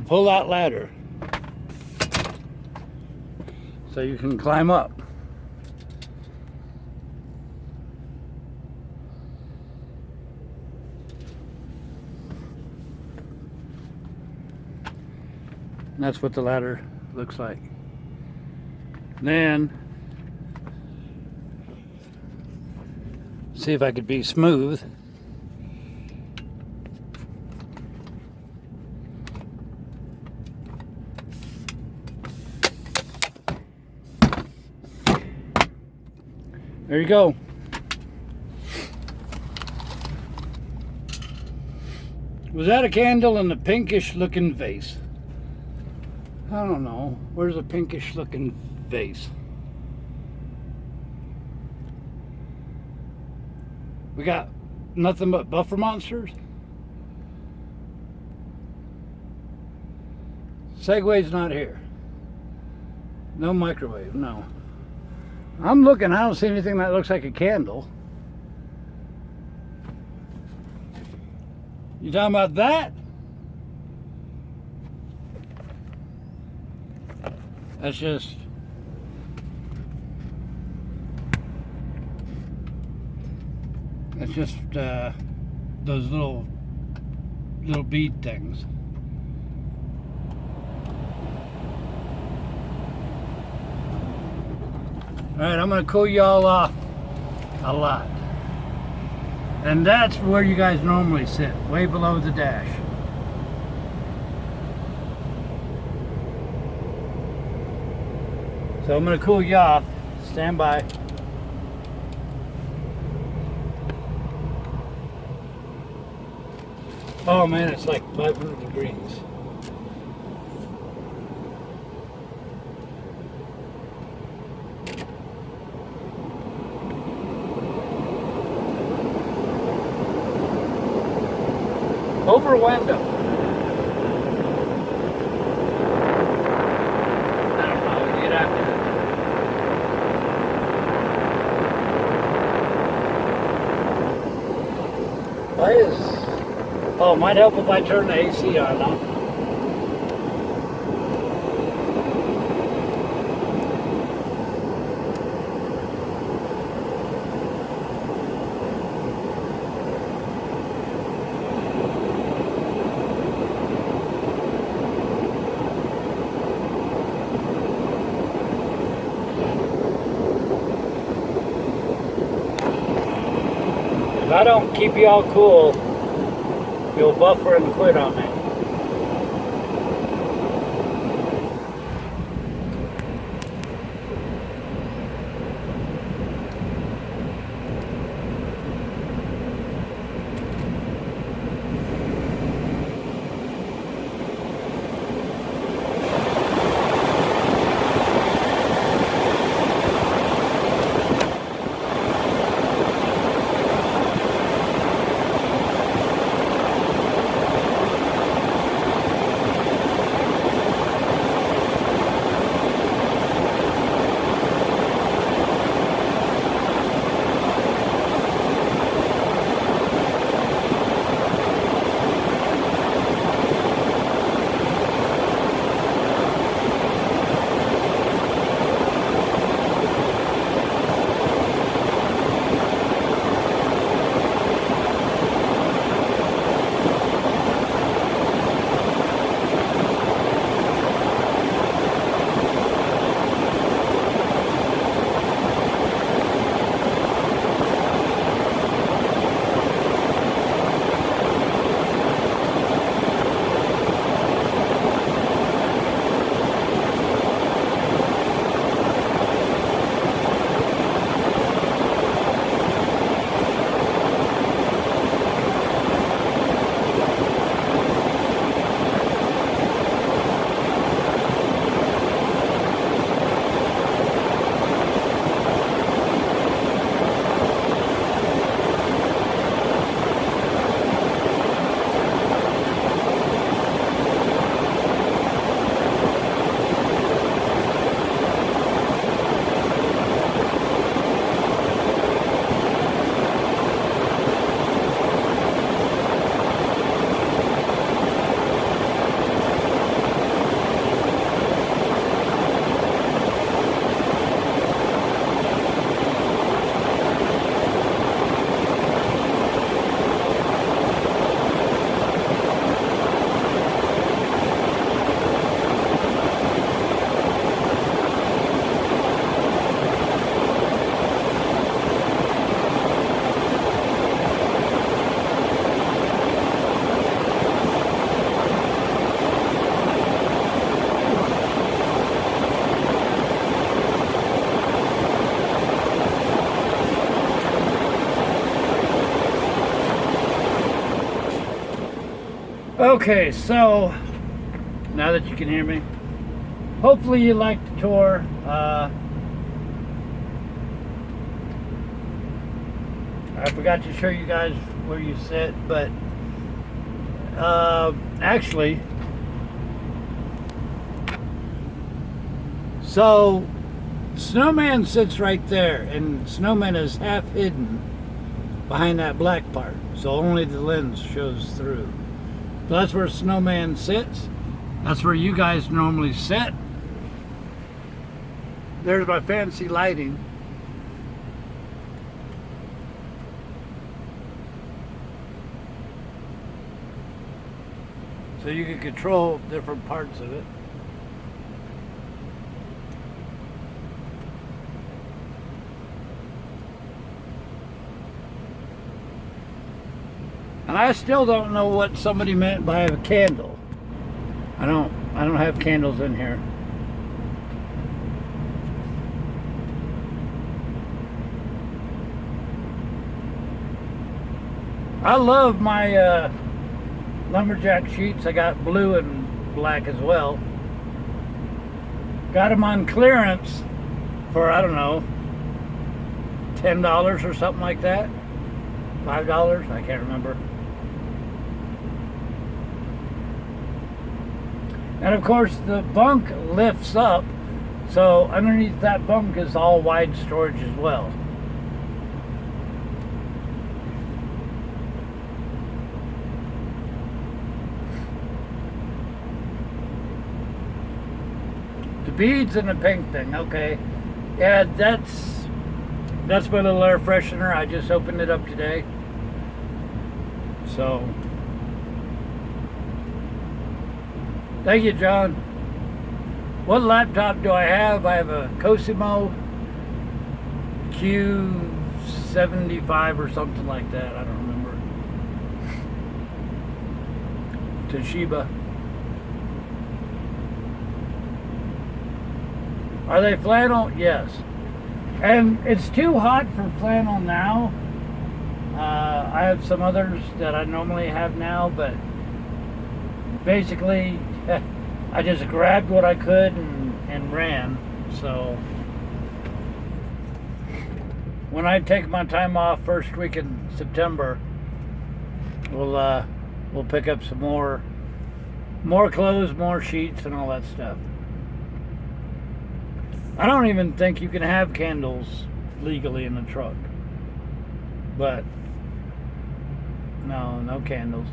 Pull out ladder so you can climb up. And that's what the ladder looks like. Then see if I could be smooth. There you go. Was that a candle in a pinkish looking vase? I don't know. Where's a pinkish looking vase? We got nothing but buffer monsters. Segway's not here. No microwave, no. I'm looking, I don't see anything that looks like a candle. You talking about that? That's just those little bead things. Alright, I'm going to cool y'all off a lot. And that's where you guys normally sit, way below the dash. So I'm going to cool you off. Stand by. Oh man, it's like 500 degrees. Over window. I don't know, get out there. Why is... Oh, it might help if I turn the AC on, huh? If I don't keep y'all cool, you'll buffer and quit on me. Okay, so now that you can hear me, hopefully you liked the tour. I forgot to show you guys where you sit, but actually, so Snowman sits right there, and Snowman is half hidden behind that black part, so only the lens shows through. So that's where Snowman sits. That's where you guys normally sit. There's my fancy lighting. So you can control different parts of it. And I still don't know what somebody meant by a candle. I don't have candles in here. I love my lumberjack sheets. I got blue and black as well. Got them on clearance for, I don't know, $10 or something like that. $5, I can't remember. And of course the bunk lifts up, so underneath that bunk is all wide storage as well. The beads and the pink thing, okay. Yeah, that's my little air freshener. I just opened it up today. So thank you, John. What laptop do I have? I have a Cosimo Q75 or something like that. I don't remember. Toshiba. Are they flannel? Yes. And it's too hot for flannel now. I have some others that I normally have now, but basically I just grabbed what I could and ran. So when I take my time off first week in September, we'll pick up some more clothes, more sheets, and all that stuff. I don't even think you can have candles legally in the truck, but no candles.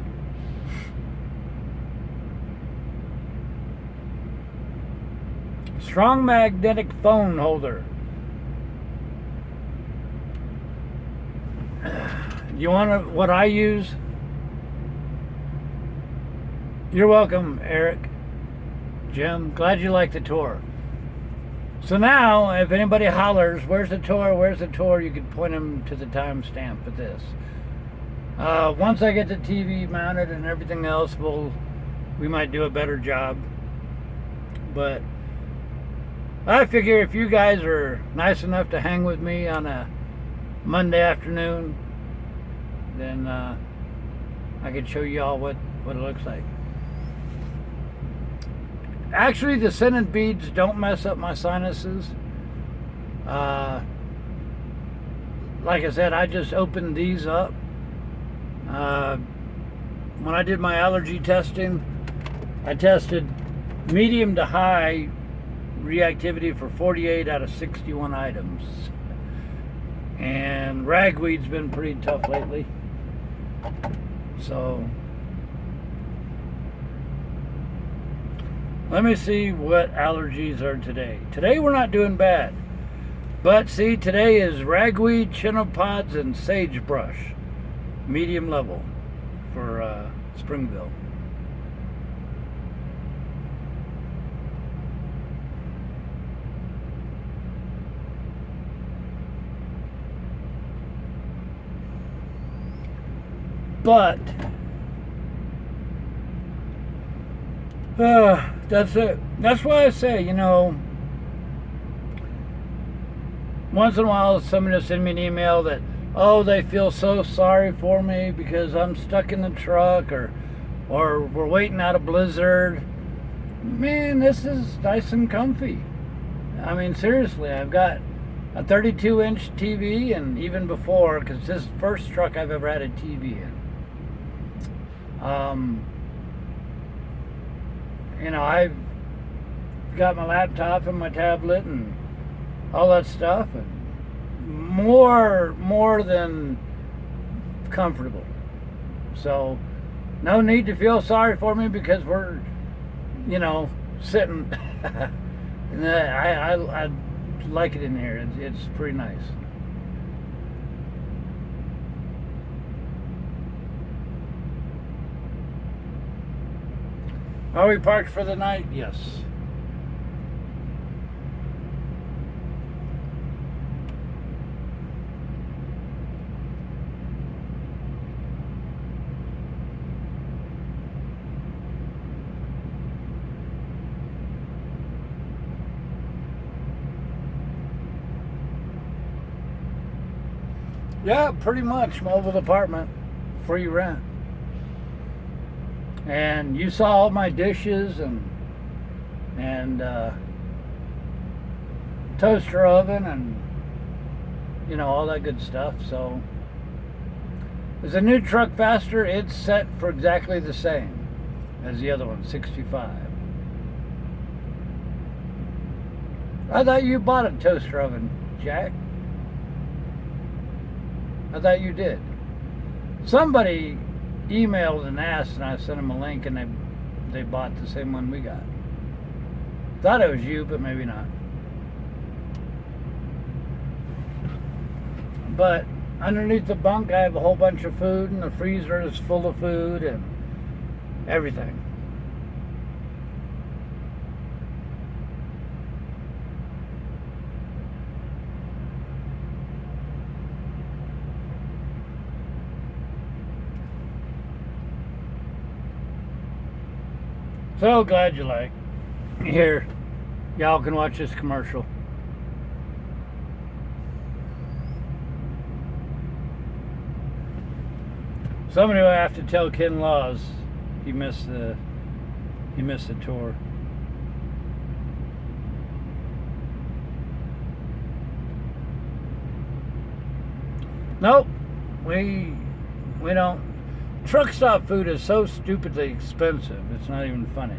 Strong magnetic phone holder. You want what I use? You're welcome, Eric. Jim, glad you liked the tour. So now, if anybody hollers, where's the tour, where's the tour, you can point them to the timestamp of this. Once I get the TV mounted and everything else, we might do a better job. But I figure if you guys are nice enough to hang with me on a Monday afternoon, then I could show you all what it looks like. Actually, the scented beads don't mess up my sinuses. Like I said, I just opened these up. When I did my allergy testing, I tested medium to high reactivity for 48 out of 61 items. And ragweed's been pretty tough lately. So let me see what allergies are today. Today we're not doing bad. But see, today is ragweed, chinnopods, and sagebrush. Medium level for Springville. But that's it. That's why I say, you know, once in a while somebody will send me an email that, oh, they feel so sorry for me because I'm stuck in the truck, or or we're waiting out a blizzard, man, this is nice and comfy. I mean, seriously, I've got a 32-inch TV, and even before, because this is the first truck I've ever had a TV in. You know, I've got my laptop and my tablet and all that stuff, and more than comfortable. So no need to feel sorry for me because we're, you know, sitting. And I like it in here. It's pretty nice. Are we parked for the night? Yes. Yeah, pretty much. Mobile apartment, free rent. And you saw all my dishes and toaster oven and, you know, all that good stuff. So is the new truck faster? It's set for exactly the same as the other one, 65. I thought you bought a toaster oven, Jack. I thought you did. Somebody emailed and asked, and I sent them a link, and they bought the same one we got. Thought it was you, but maybe not. But underneath the bunk, I have a whole bunch of food, and the freezer is full of food and everything. So glad you like. Here, y'all can watch this commercial. Somebody will have to tell Ken Laws he missed the tour. Nope, we don't. Truck stop food is so stupidly expensive, it's not even funny.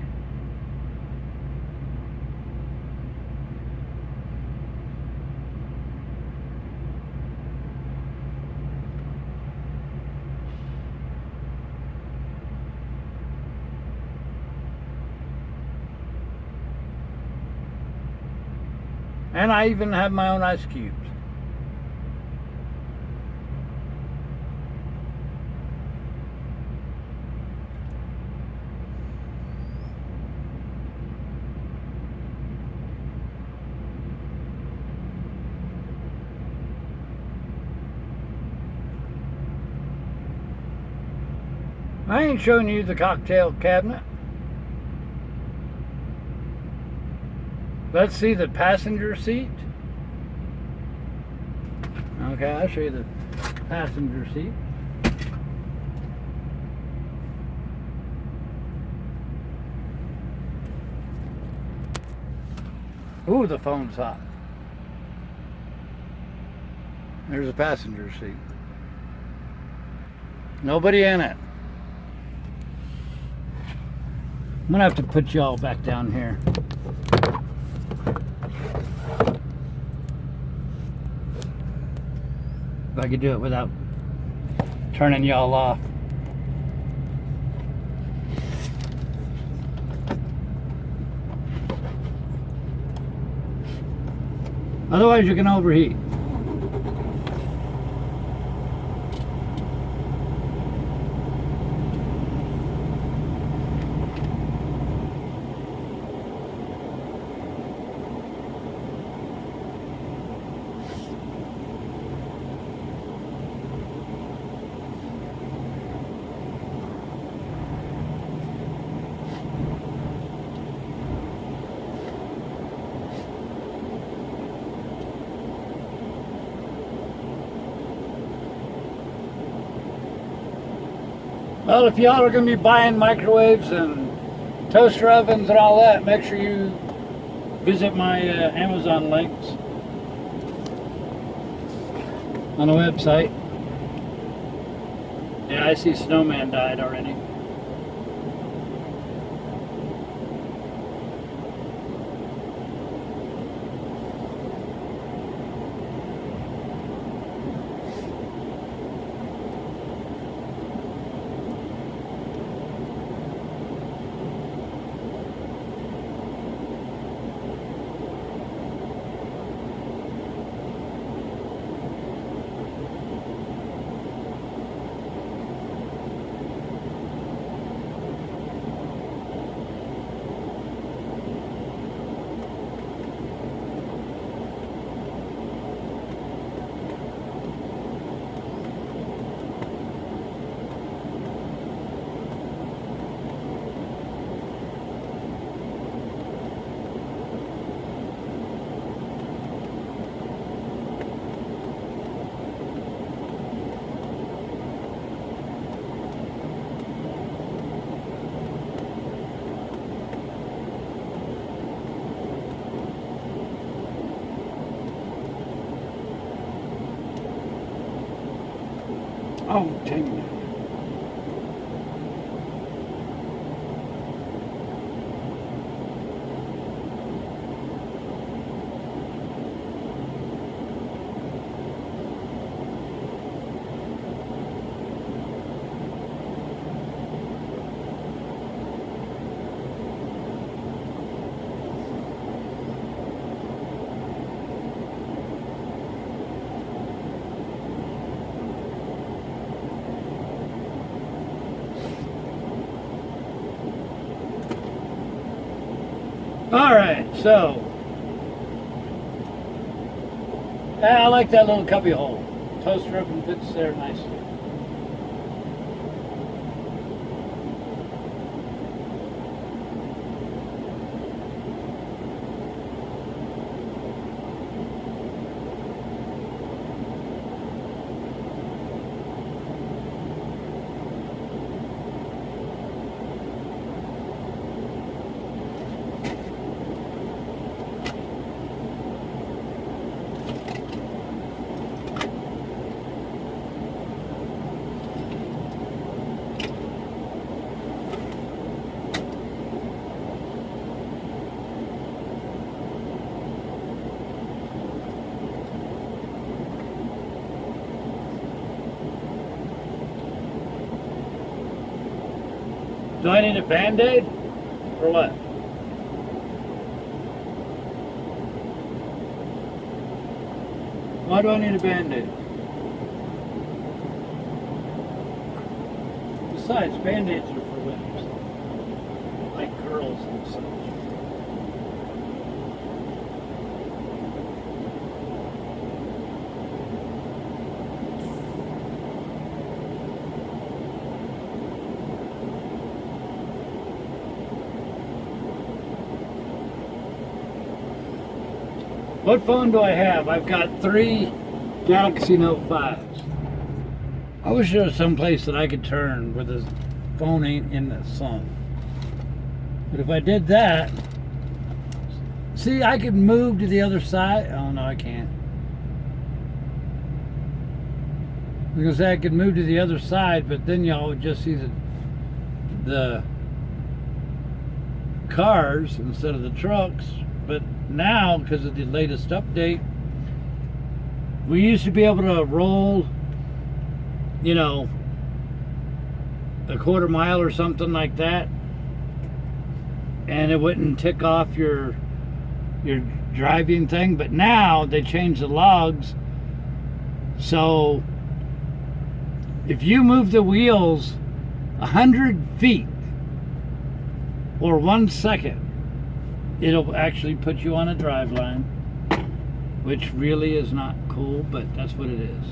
And I even have my own ice cubes. I ain't showing you the cocktail cabinet. Let's see the passenger seat. Okay, I'll show you the passenger seat. Ooh, the phone's hot. There's a passenger seat. Nobody in it. I'm gonna have to put y'all back down here. If I could do it without turning y'all off. Otherwise you can overheat. Well, if y'all are going to be buying microwaves and toaster ovens and all that, make sure you visit my Amazon links on the website. Yeah, I see Snowman died already. Oh, dang it. Alright, so I like that little cubby hole. Toaster oven fits there nicely. Do I need a Band-Aid? Or what? Why do I need a Band-Aid? Besides, Band-Aids are for limbs. Like curls and such. What phone do I have? I've got 3 Galaxy Note 5s. I wish there was some place that I could turn where the phone ain't in the sun. But if I did that, see, I could move to the other side. Oh no, I can't. I was gonna say I could move to the other side, but then y'all would just see the cars instead of the trucks. But now, because of the latest update, we used to be able to roll, you know, a quarter mile or something like that, and it wouldn't tick off your driving thing. But now they changed the logs, so if you move the wheels 100 feet or 1 second, it'll actually put you on a drive line, which really is not cool, but that's what it is.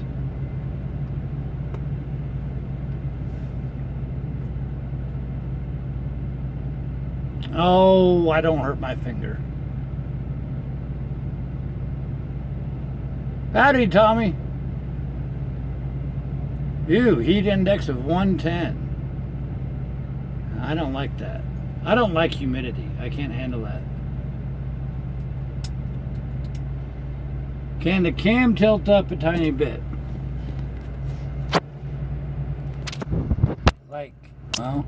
Oh, I don't hurt my finger. Howdy, Tommy. Ew, heat index of 110. I don't like that. I don't like humidity. I can't handle that. Can the cam tilt up a tiny bit? Like, well,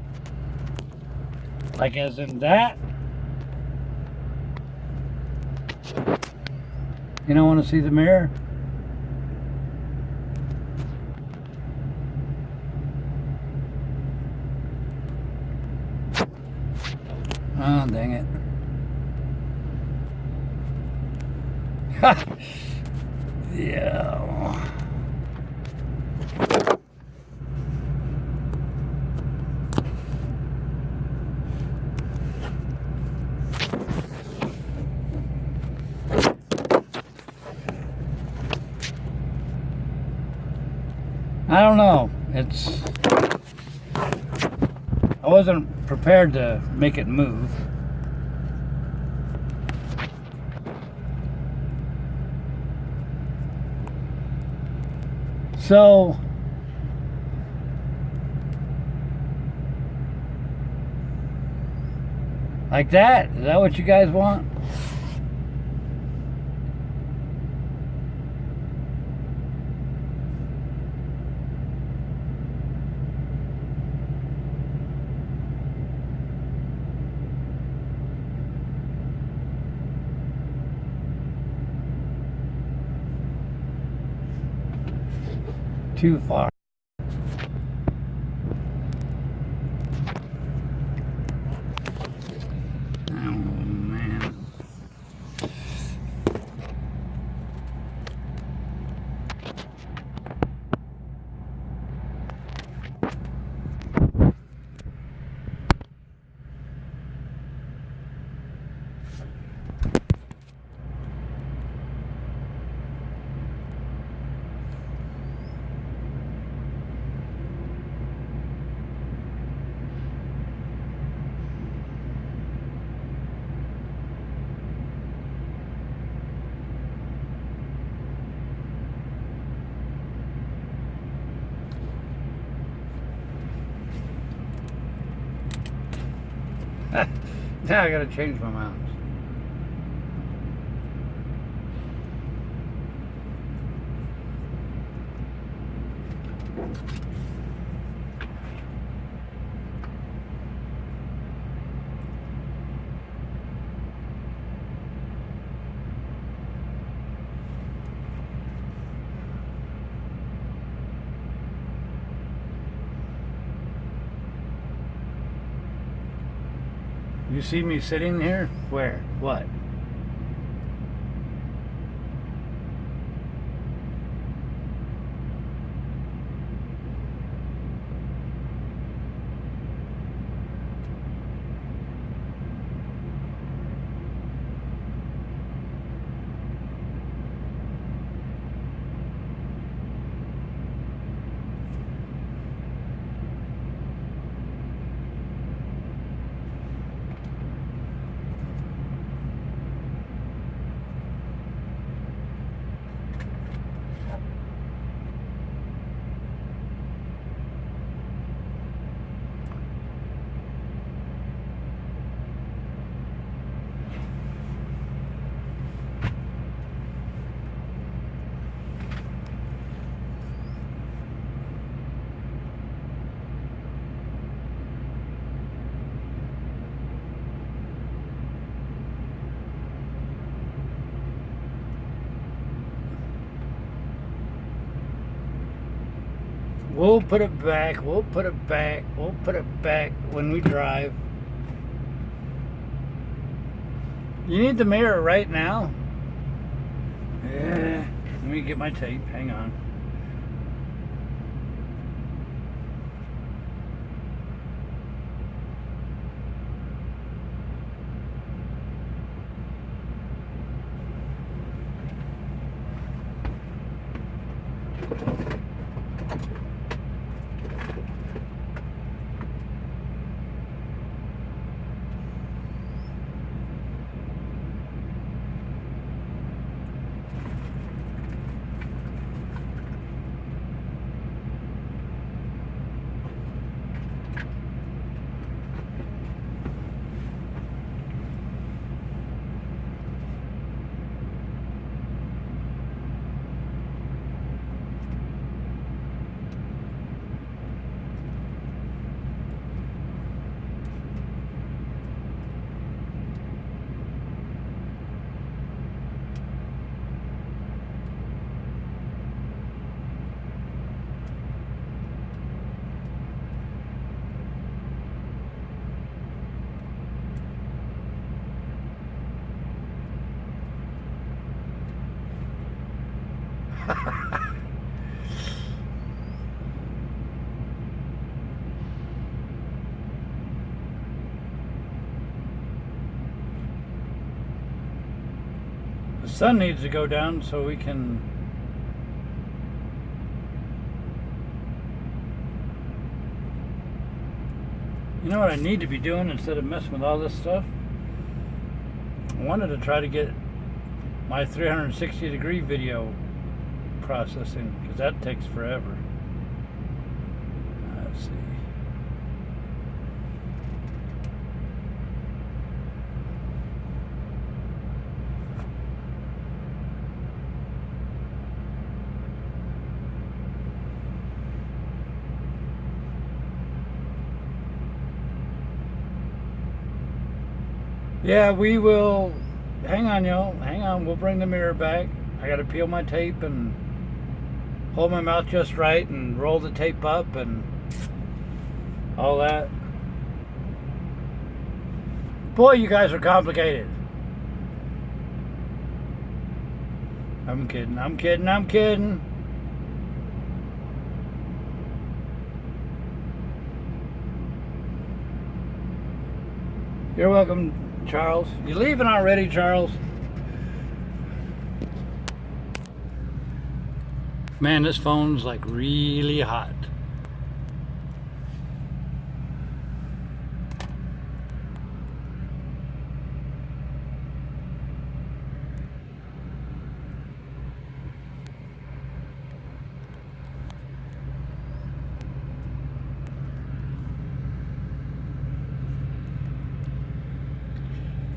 like as in that? You don't want to see the mirror? Oh, dang it. Yeah. I don't know. I wasn't prepared to make it move. So, like that? Is that what you guys want? Too far. Oh man. Now I gotta change my mounts. You see me sitting here? Where? What? We'll put it back, we'll put it back, we'll put it back when we drive. You need the mirror right now? Yeah. Let me get my tape, hang on. sun needs to go down so we can you know what I need to be doing instead of messing with all this stuff? I wanted to try to get my 360-degree video processing, because that takes forever. Let's see. Yeah, we will. Hang on, y'all. Hang on. We'll bring the mirror back. I got to peel my tape and hold my mouth just right and roll the tape up and all that. Boy, you guys are complicated. I'm kidding. I'm kidding. I'm kidding. You're welcome, Charles. You leaving already, Charles? Man, this phone's like really hot.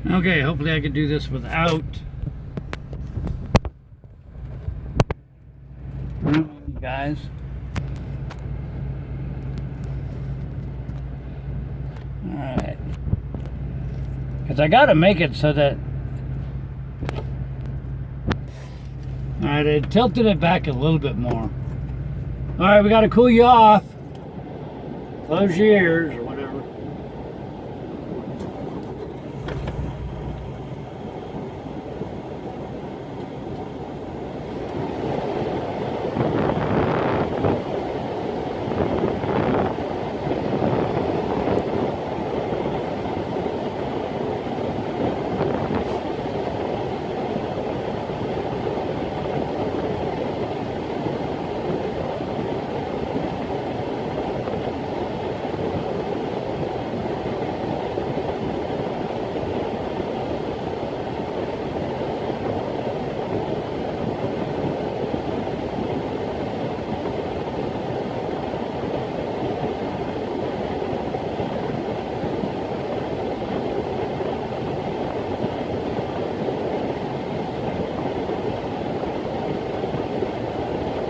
Okay, hopefully I can do this without you guys. Alright. Because I gotta make it so that... Alright, I tilted it back a little bit more. Alright, we gotta cool you off. Close your ears or whatever.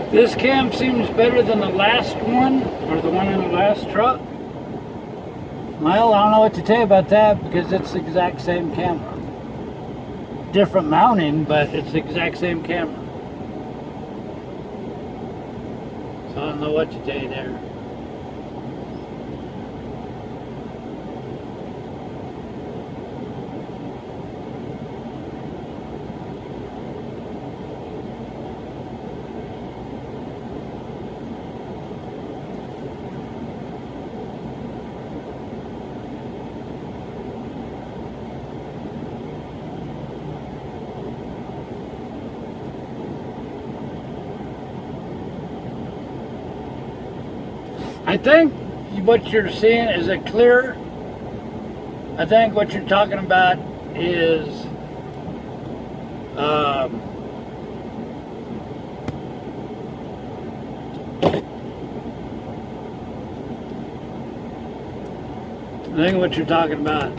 This cam seems better than the last one, or the one in the last truck. Well, I don't know what to tell you about that, because it's the exact same camera. Different mounting, but it's the exact same camera. So I don't know what to tell you there. I think what you're seeing, is it clear? I think what you're talking about is I think what you're talking about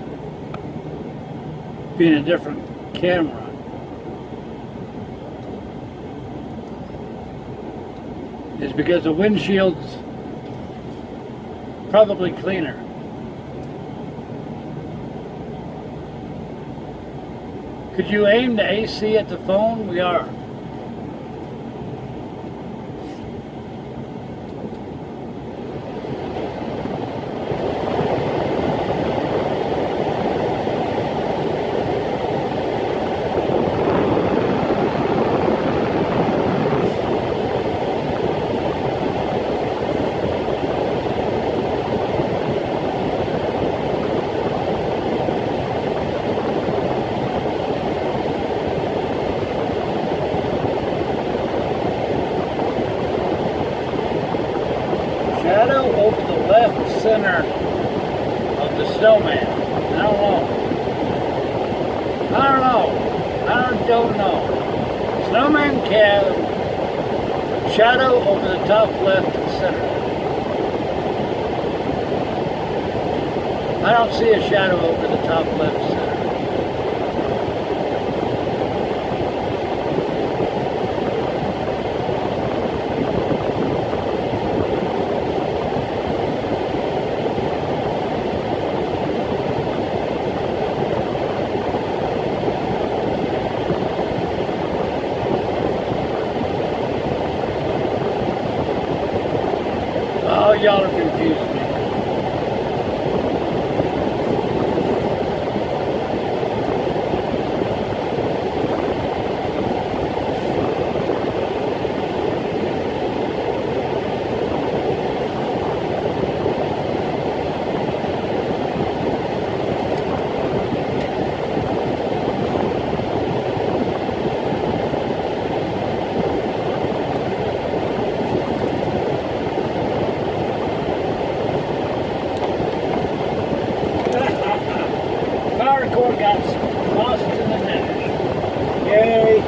being a different camera is because the windshield's probably cleaner. Could you aim the AC at the phone? We are. Shadow over the left center of the snowman. I don't know. Snowman cab. Shadow over the top left center. I don't see a shadow over the top left center. Oh, y'all are confusing me. Power cord got lost in the dash. Yay.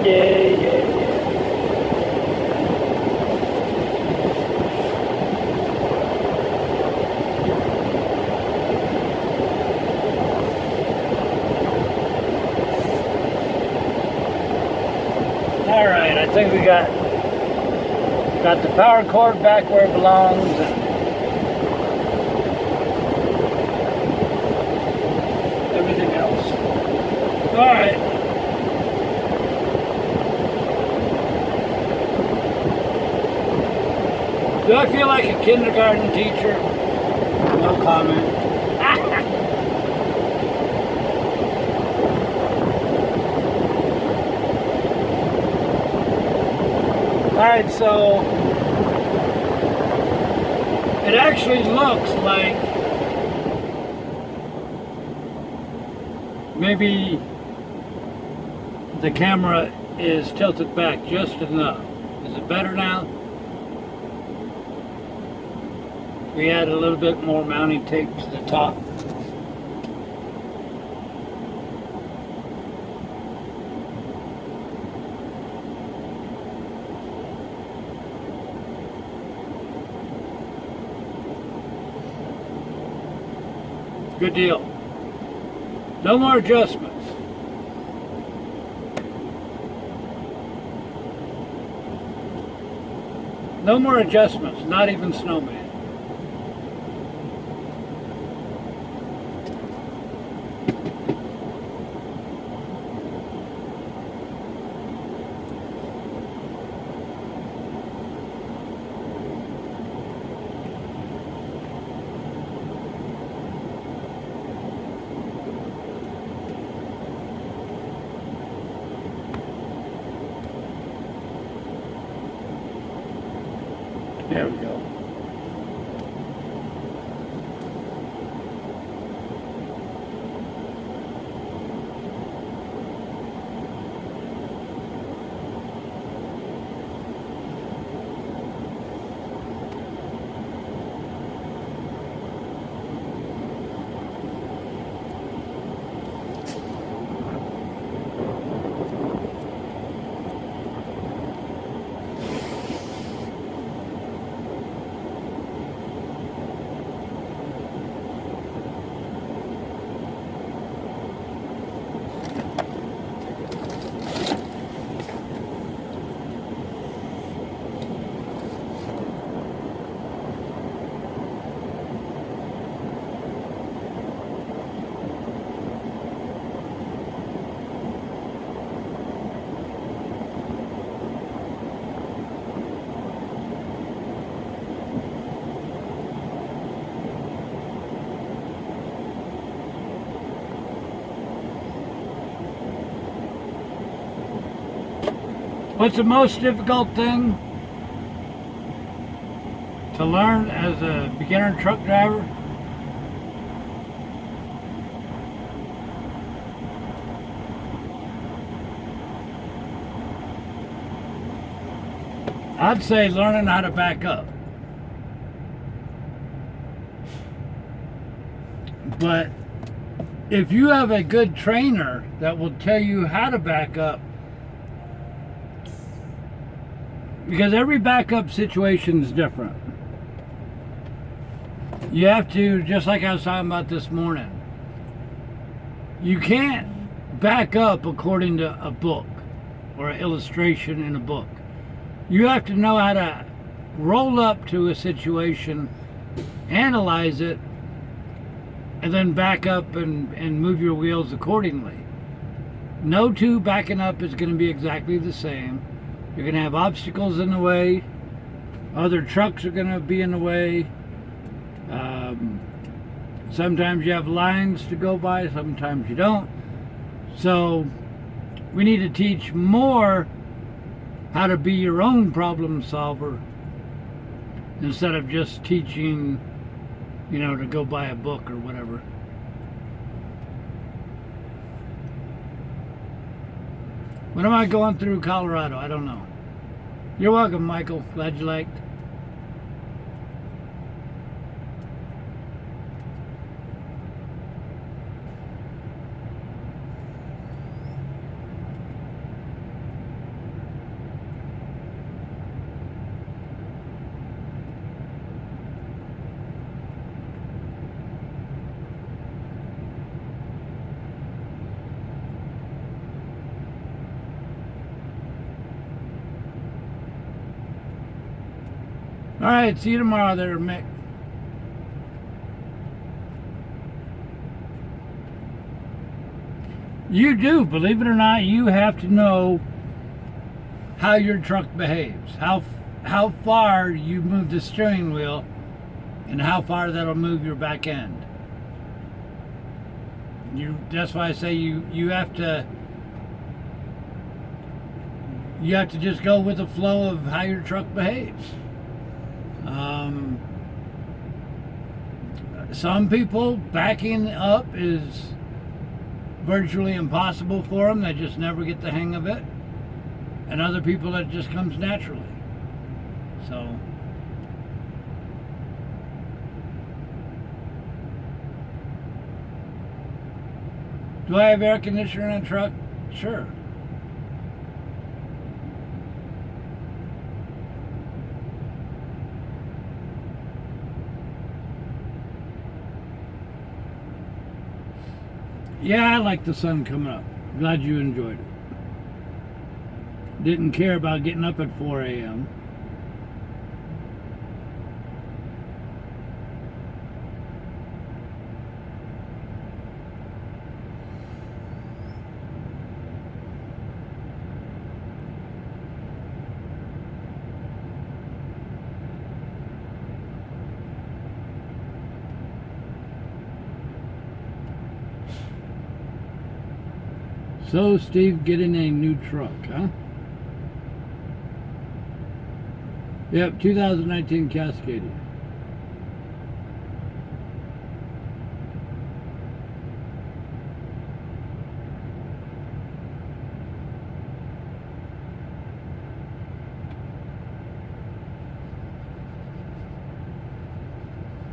Yeah. All right, I think we got the power cord back where it belongs. And everything else. All right. Do I feel like a kindergarten teacher? No comment. Alright, so it actually looks like maybe the camera is tilted back just enough. Is it better now? We add a little bit more mounting tape to the top. Good deal. No more adjustments. No more adjustments, not even snowman. There we go. What's the most difficult thing to learn as a beginner truck driver? I'd say learning how to back up. But if you have a good trainer that will tell you how to back up, because every backup situation is different. You have to, just like I was talking about this morning, you can't back up according to a book or an illustration in a book. You have to know how to roll up to a situation, analyze it, and then back up and move your wheels accordingly. No two backing up is going to be exactly the same. You're going to have obstacles in the way. Other trucks are going to be in the way. Sometimes you have lines to go by, sometimes you don't. So we need to teach more how to be your own problem solver instead of just teaching, you know, to go buy a book or whatever. When am I going through Colorado? I don't know. You're welcome, Michael. Glad you liked. All right, see you tomorrow there, Mick. You do, believe it or not, you have to know how your truck behaves, how far you move the steering wheel, and how far that'll move your back end. That's why I say you have to just go with the flow of how your truck behaves. Some people, backing up is virtually impossible for them. They just never get the hang of it. And other people, it just comes naturally. So do I have air conditioner in a truck? Sure. Yeah, I like the sun coming up. Glad you enjoyed it. Didn't care about getting up at 4 a.m. So, Steve, getting a new truck, huh? Yep, 2019 Cascadia.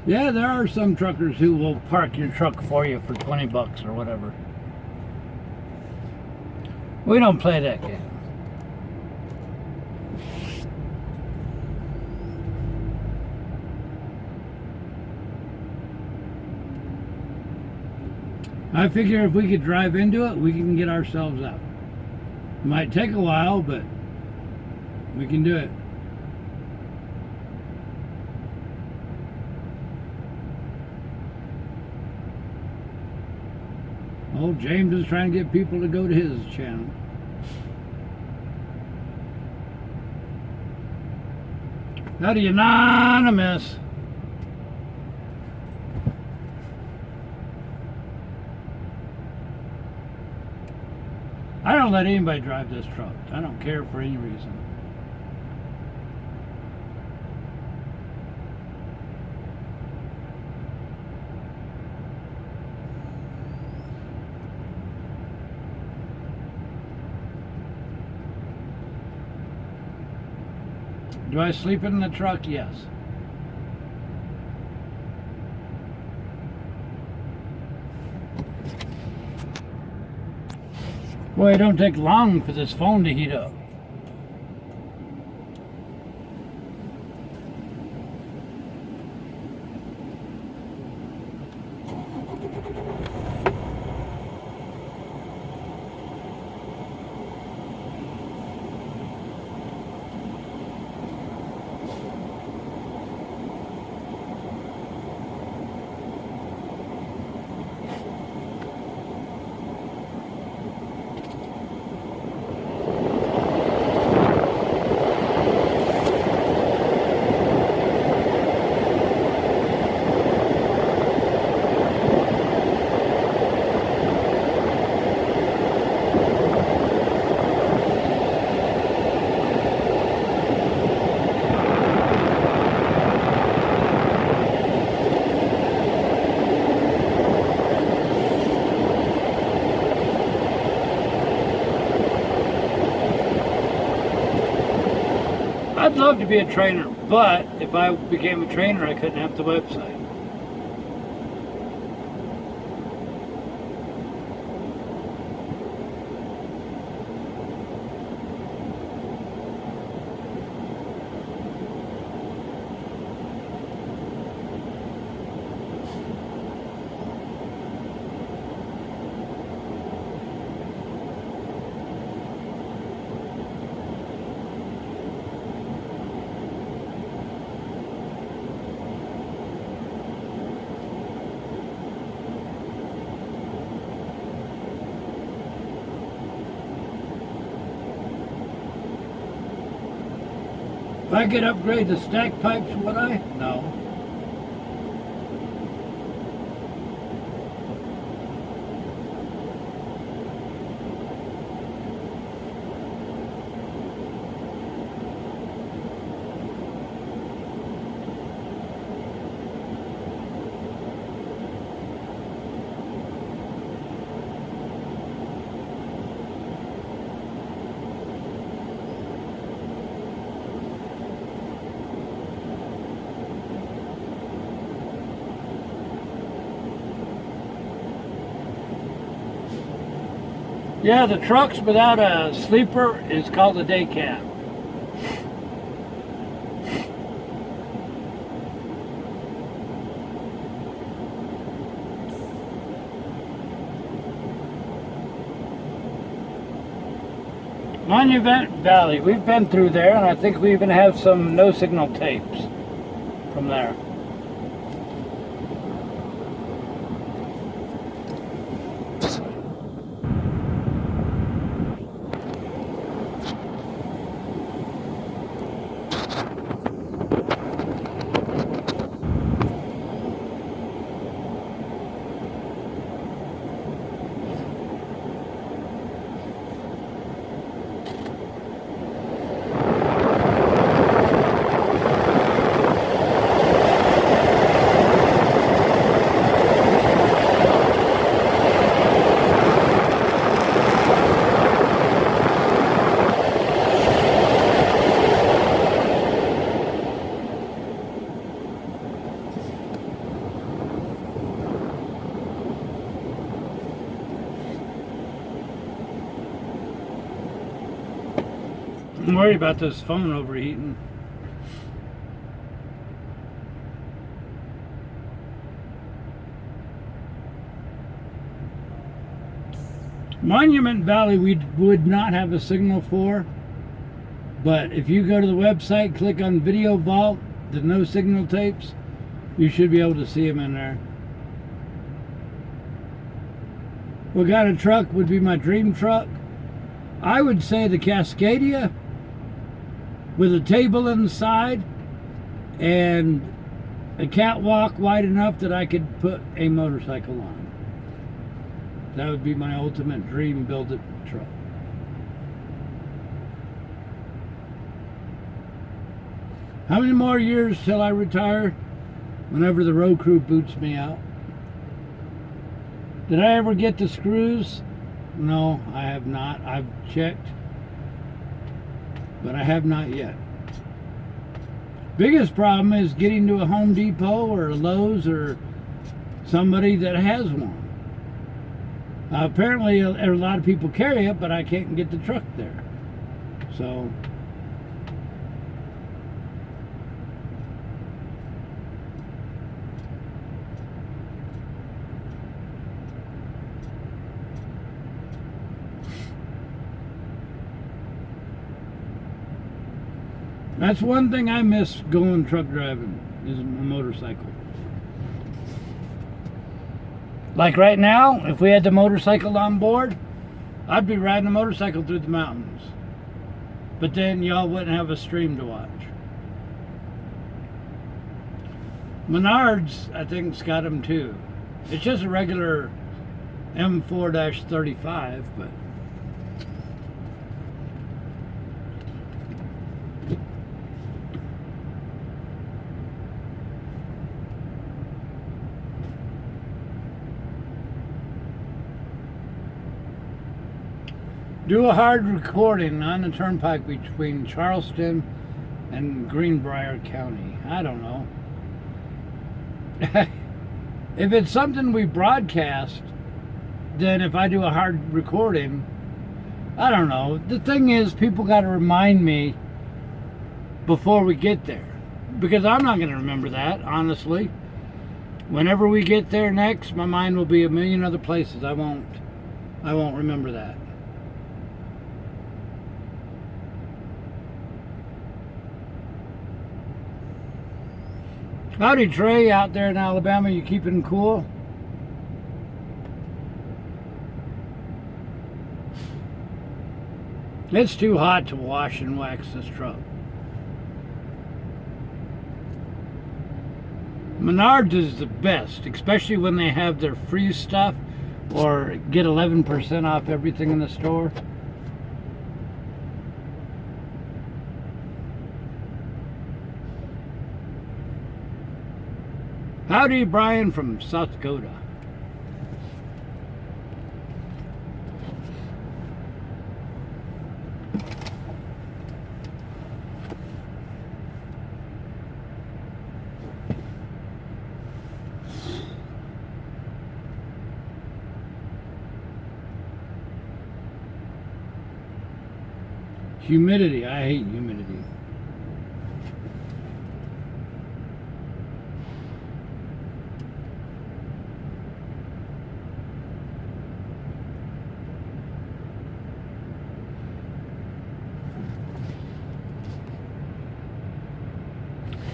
Yeah, there are some truckers who will park your truck for you for 20 bucks or whatever. We don't play that game. I figure if we could drive into it, we can get ourselves out. It might take a while, but we can do it. Oh, James is trying to get people to go to his channel. Howdy, Anonymous. I don't let anybody drive this truck. I don't care for any reason. Do I sleep in the truck? Yes. Boy, it don't take long for this phone to heat up. I'd love to be a trainer, but if I became a trainer, I couldn't have the website. If I could upgrade the stack pipes, would I? No. Yeah, the trucks without a sleeper is called a day cab. Monument Valley, we've been through there, and I think we even have some no signal tapes from there. I'm worried about this phone overheating. Monument Valley we would not have a signal for, but if you go to the website, click on Video Vault, the no signal tapes, you should be able to see them in there. What kind of truck would be my dream truck? I would say the Cascadia with a table inside and a catwalk wide enough that I could put a motorcycle on. That would be my ultimate dream build-it truck. How many more years till I retire? Whenever the road crew boots me out. Did I ever get the screws? No, I have not. I've checked, but I have not yet. Biggest problem is getting to a Home Depot or a Lowe's or somebody that has one. Apparently a lot of people carry it, but I can't get the truck there. So that's one thing I miss going truck driving, is a motorcycle. Like right now, if we had the motorcycle on board, I'd be riding a motorcycle through the mountains. But then y'all wouldn't have a stream to watch. Menards, I think, has got them too. It's just a regular M4-35, but do a hard recording on the turnpike between Charleston and Greenbrier County. I don't know. If it's something we broadcast, then if I do a hard recording, I don't know. The thing is, people got to remind me before we get there, because I'm not going to remember that, honestly. Whenever we get there next, my mind will be a million other places. I won't remember that. Howdy, Trey, out there in Alabama. You keeping cool? It's too hot to wash and wax this truck. Menards is the best, especially when they have their free stuff or get 11% off everything in the store. Howdy, Brian from South Dakota. Humidity. I hate humidity.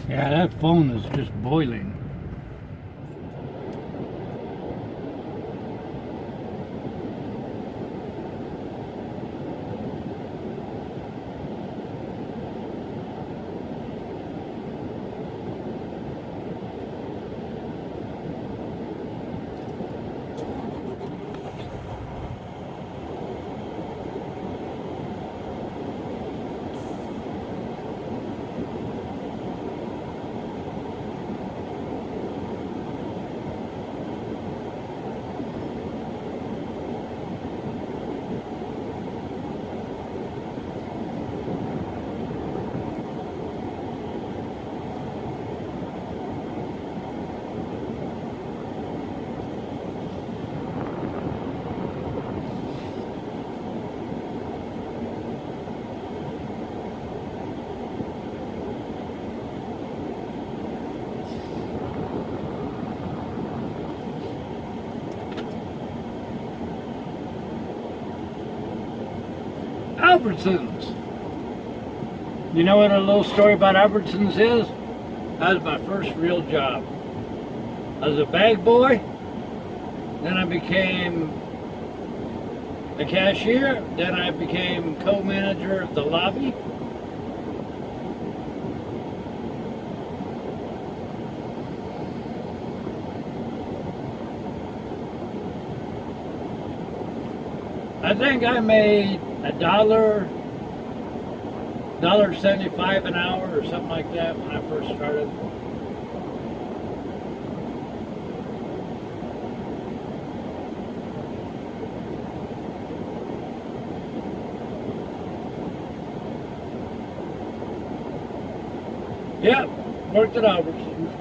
Yeah, that phone is just boiling. Albertsons. You know what a little story about Albertsons is? That was my first real job. I was a bag boy, then I became a cashier, then I became co-manager of the lobby. I think I made $1 $1.75 an hour or something like that when I first started. Yep, worked at Albertsons.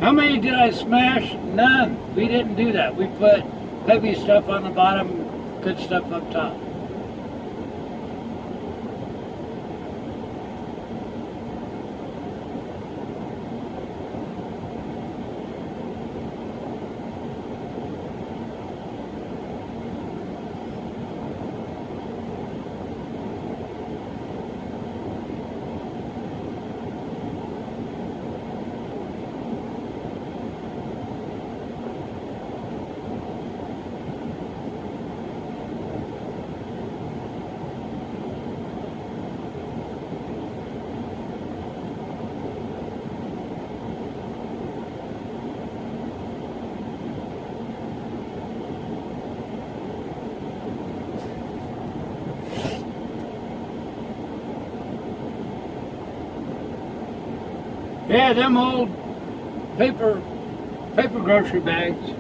How many did I smash? None. We didn't do that. We put heavy stuff on the bottom, good stuff up top. Yeah, them old paper grocery bags.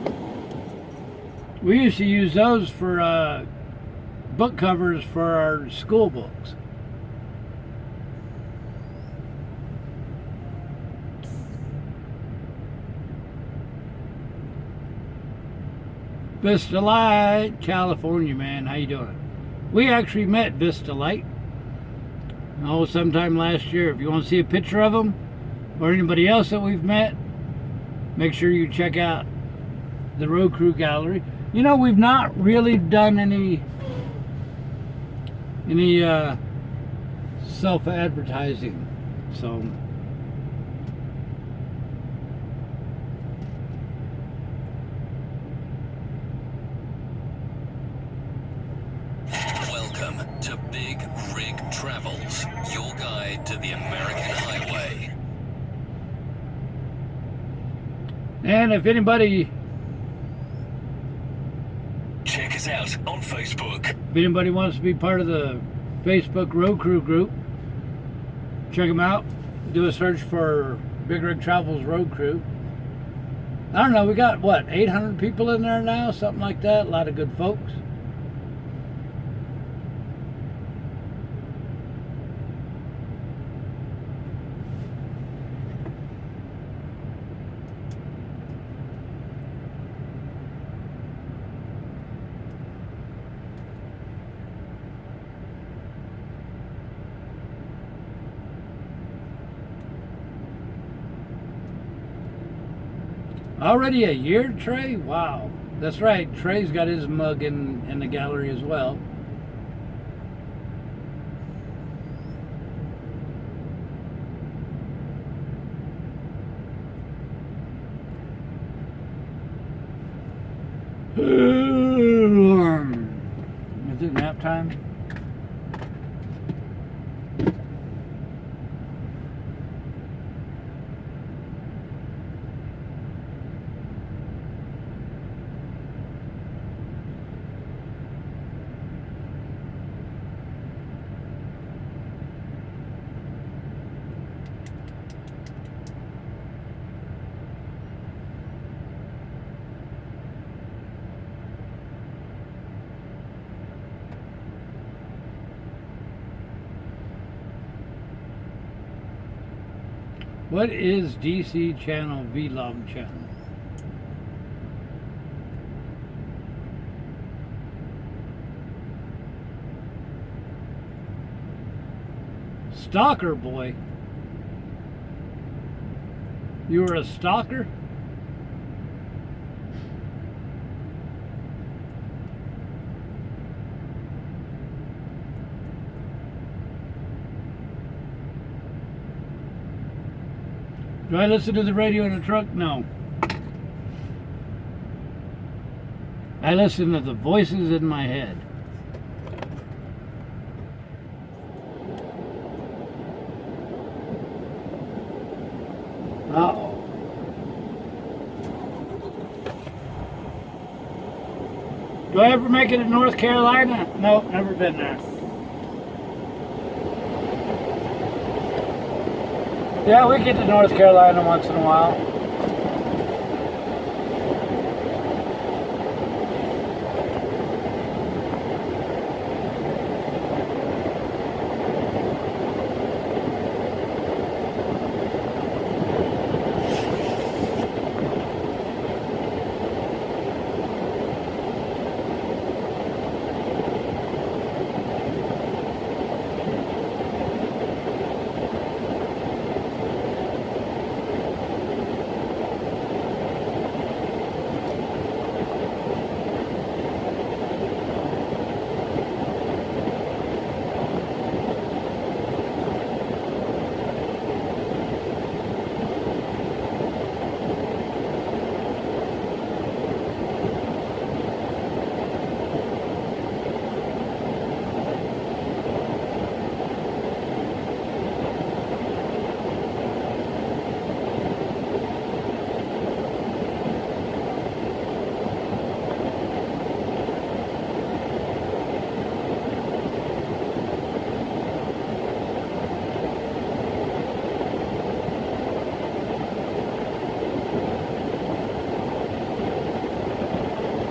We used to use those for book covers for our school books. Vista Light, California, man. How you doing? We actually met Vista Light. Oh, sometime last year. If you want to see a picture of them or anybody else that we've met, make sure you check out the Road Crew Gallery. You know, we've not really done any self-advertising, so welcome to Big Rig Travels, your guide to the American highway. And if anybody check us out on Facebook. If anybody wants to be part of the Facebook Road Crew group, check them out. Do a search for BigRigTravels Road Crew. I don't know, we got, what, 800 people in there now? Something like that. A lot of good folks. Already a year, Trey? Wow. That's right. Trey's got his mug in the gallery as well. Is it nap time? What is DC channel vlog channel? Stalker boy. You were a stalker? Do I listen to the radio in the truck? No. I listen to the voices in my head. Uh-oh. Do I ever make it to North Carolina? Nope, never been there. Yeah, we get to North Carolina once in a while.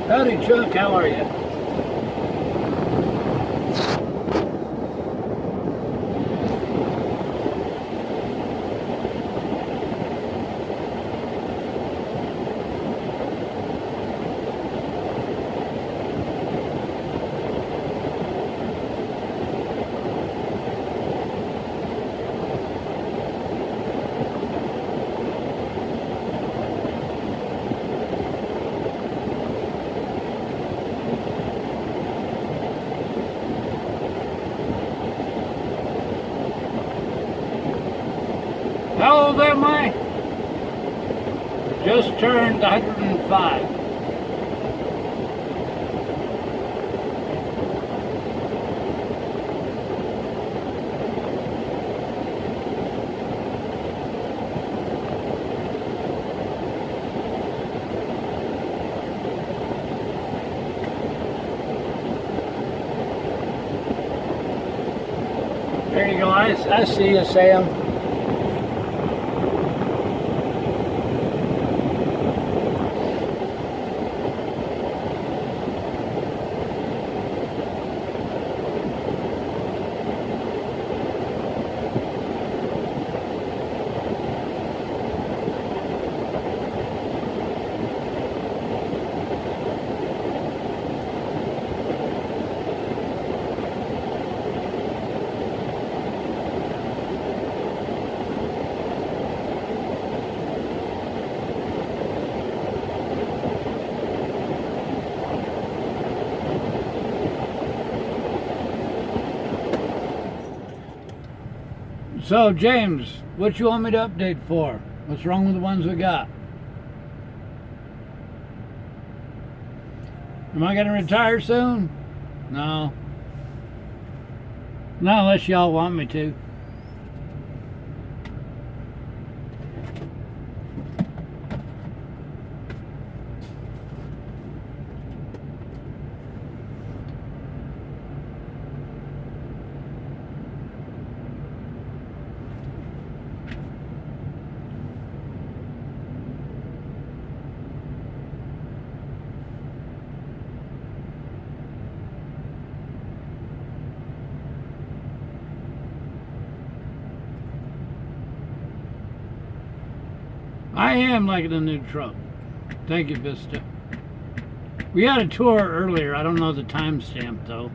Howdy, Chuck. How are you? How old am I? Just turned 105. There you go. I see you, Sam. So, James, what you want me to update for? What's wrong with the ones we got? Am I going to retire soon? No. Not unless y'all want me to. I am liking the new truck. Thank you, Vista. We had a tour earlier. I don't know the timestamp though.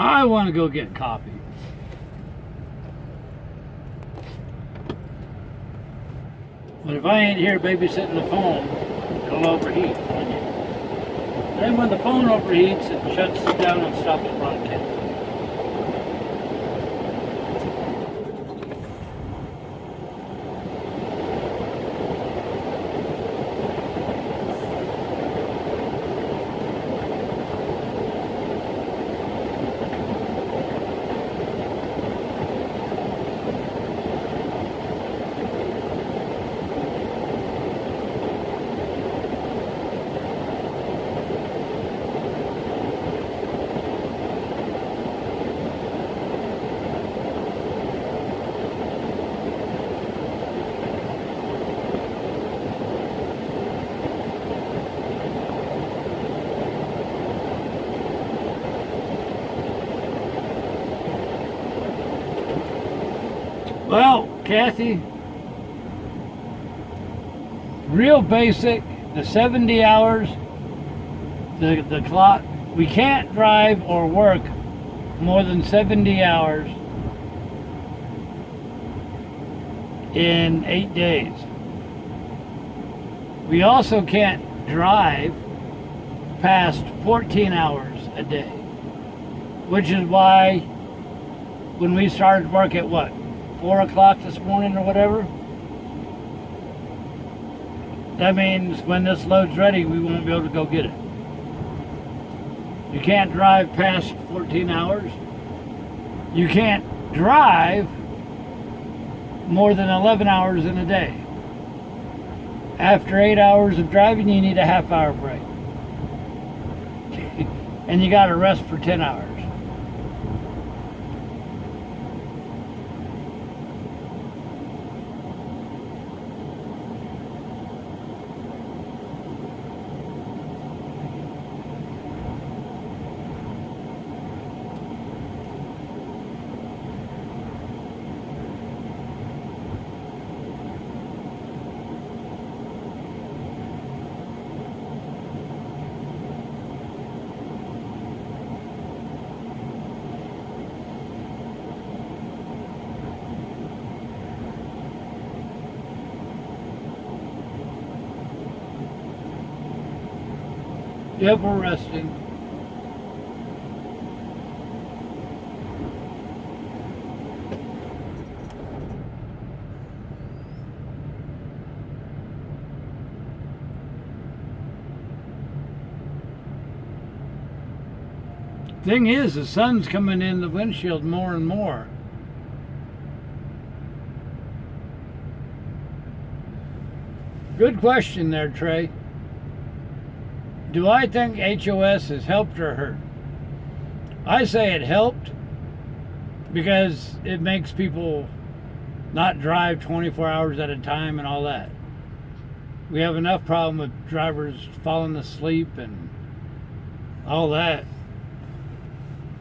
I want to go get coffee. But if I ain't here babysitting the phone, it'll overheat. Then when the phone overheats, it shuts down and stops broadcasting. Well, Kathy, real basic, the 70 hours, the clock, we can't drive or work more than 70 hours in 8 days. We also can't drive past 14 hours a day, which is why when we started work at what, 4 o'clock this morning or whatever, that means when this load's ready, we won't be able to go get it. You can't drive past 14 hours. You can't drive more than 11 hours in a day. After 8 hours of driving, you need a half-hour break. And you got to rest for 10 hours. Yep, we're resting. Thing is, the sun's coming in the windshield more and more. Good question there, Trey. Do I think HOS has helped or hurt? I say it helped because it makes people not drive 24 hours at a time and all that. We have enough problem with drivers falling asleep and all that.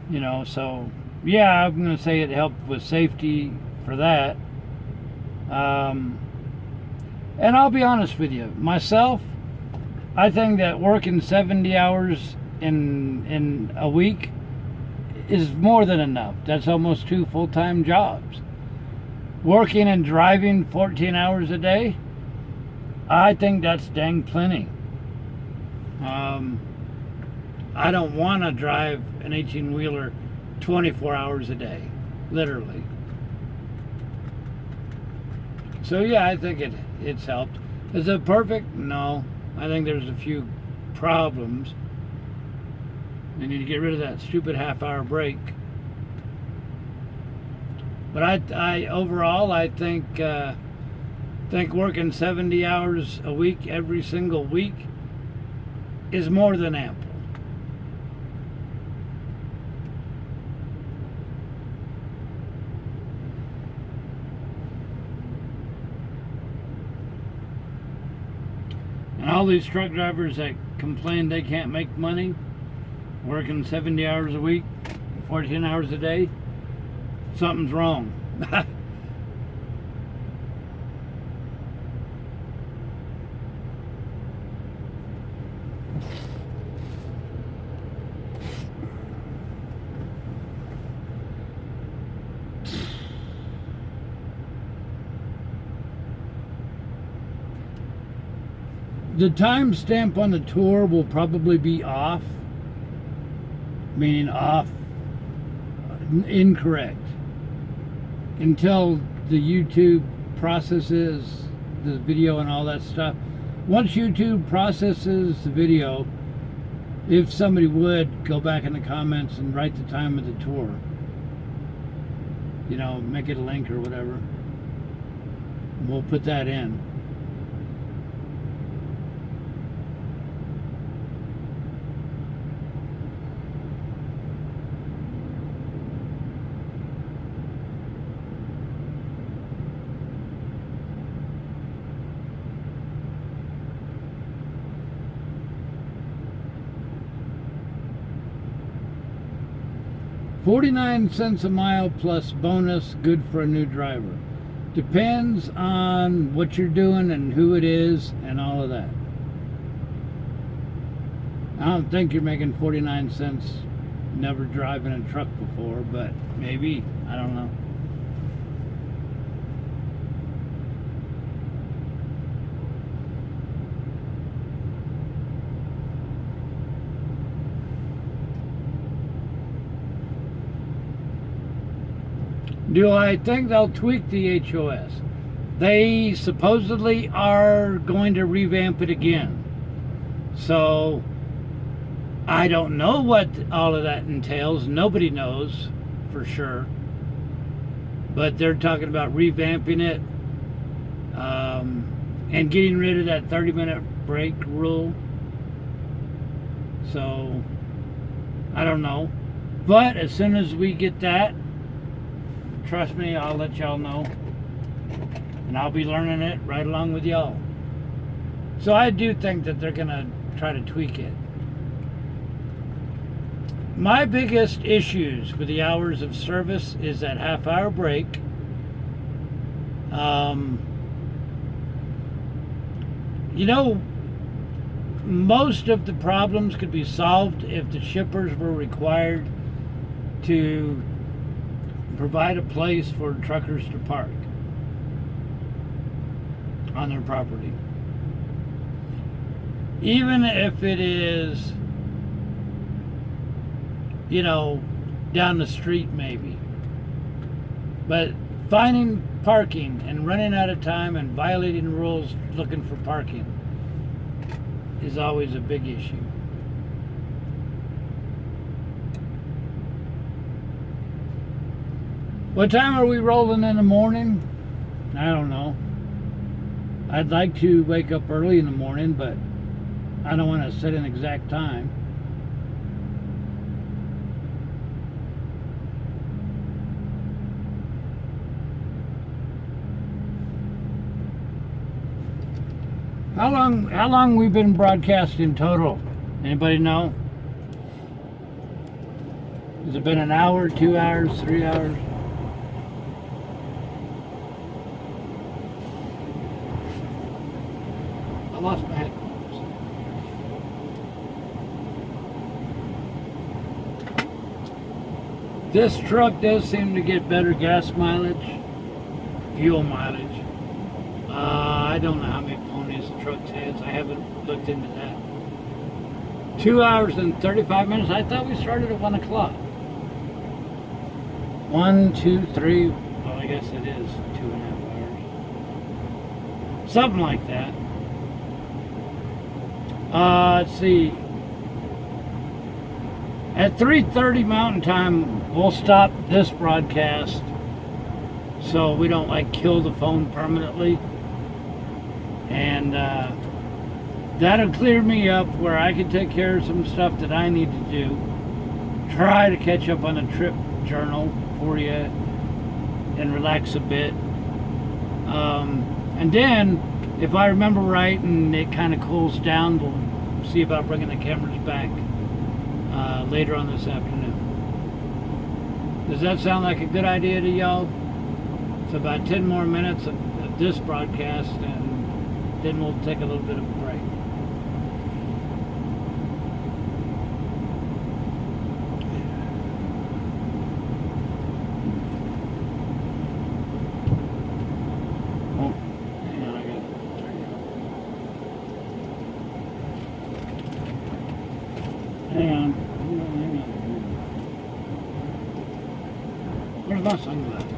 You know, so yeah, I'm going to say it helped with safety for that. And I'll be honest with you, myself, I think that working 70 hours in a week is more than enough. That's almost 2 full-time jobs. Working and driving 14 hours a day, I think that's dang plenty. I don't want to drive an 18-wheeler 24 hours a day, literally. So yeah, I think it's helped. Is it perfect? No. I think there's a few problems. They need to get rid of that stupid half-hour break. But I overall, I think working 70 hours a week every single week is more than ample. And all these truck drivers that complain they can't make money working 70 hours a week, 14 hours a day, something's wrong. The timestamp on the tour will probably be off, meaning off, incorrect, until the YouTube processes the video and all that stuff. Once YouTube processes the video, if somebody would go back in the comments and write the time of the tour, you know, make it a link or whatever, we'll put that in. $0.49 a mile plus bonus, good for a new driver. Depends on what you're doing and who it is and all of that. I don't think you're making 49 cents never driving a truck before, but maybe. I don't know. Do I think they'll tweak the HOS? They supposedly are going to revamp it again. So, I don't know what all of that entails. Nobody knows for sure. But they're talking about revamping it and getting rid of that 30-minute break rule. So, I don't know. But as soon as we get that, trust me, I'll let y'all know. And I'll be learning it right along with y'all. So I do think that they're going to try to tweak it. My biggest issues with the hours of service is that half-hour break. You know, most of the problems could be solved if the shippers were required to provide a place for truckers to park on their property. Even if it is, you know, down the street maybe. But finding parking and running out of time and violating rules looking for parking is always a big issue. What time are we rolling in the morning? I don't know. I'd like to wake up early in the morning, but I don't want to set an exact time. How long we've been broadcasting total? Anybody know? Has it been an hour, 2 hours, 3 hours? I lost my headphones. This truck does seem to get better gas mileage, fuel mileage. I don't know how many ponies the truck has. I haven't looked into that. 2 hours and 35 minutes. I thought we started at 1 o'clock. 1, 2, 3. Well, I guess it is 2.5 hours. Something like that. Let's see. At 3:30 Mountain Time, we'll stop this broadcast so we don't like kill the phone permanently. And that'll clear me up where I can take care of some stuff that I need to do. Try to catch up on a trip journal for you and relax a bit. And then, if I remember right and it kind of cools down, we'll see about bringing the cameras back later on this afternoon. Does that sound like a good idea to y'all? It's about 10 more minutes of this broadcast, and then we'll take a little bit of a break. Oh, hang on, I got to turn it Where's my sunglasses?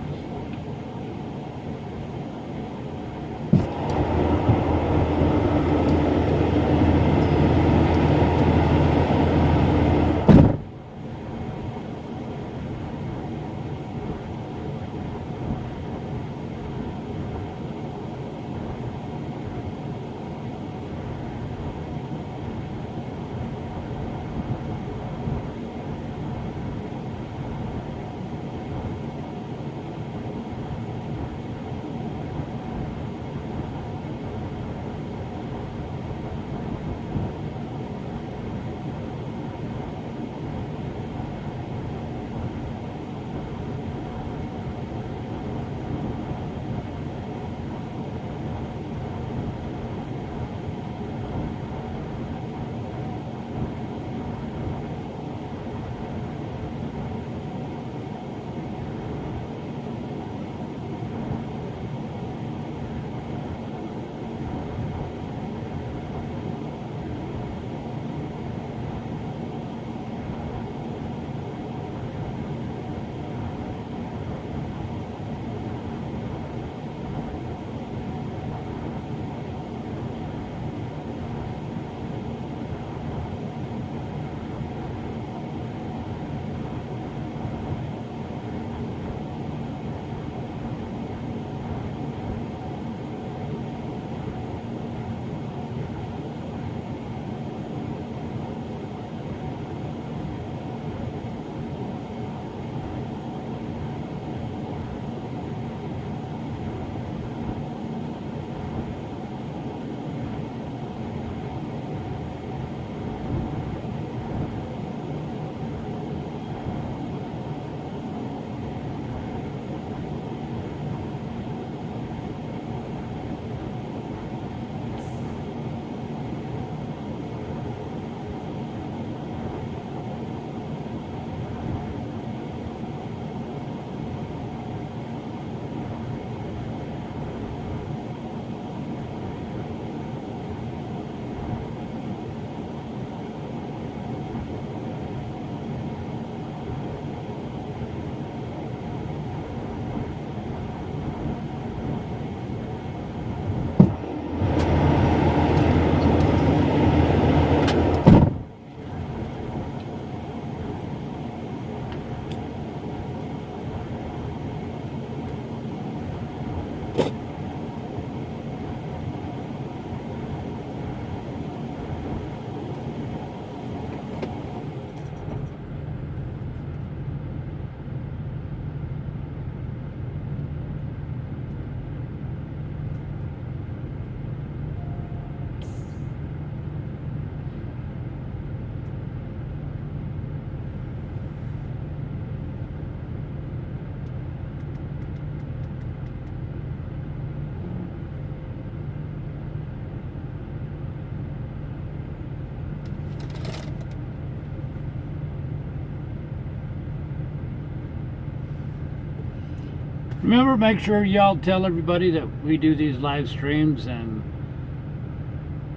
Remember, make sure y'all tell everybody that we do these live streams, and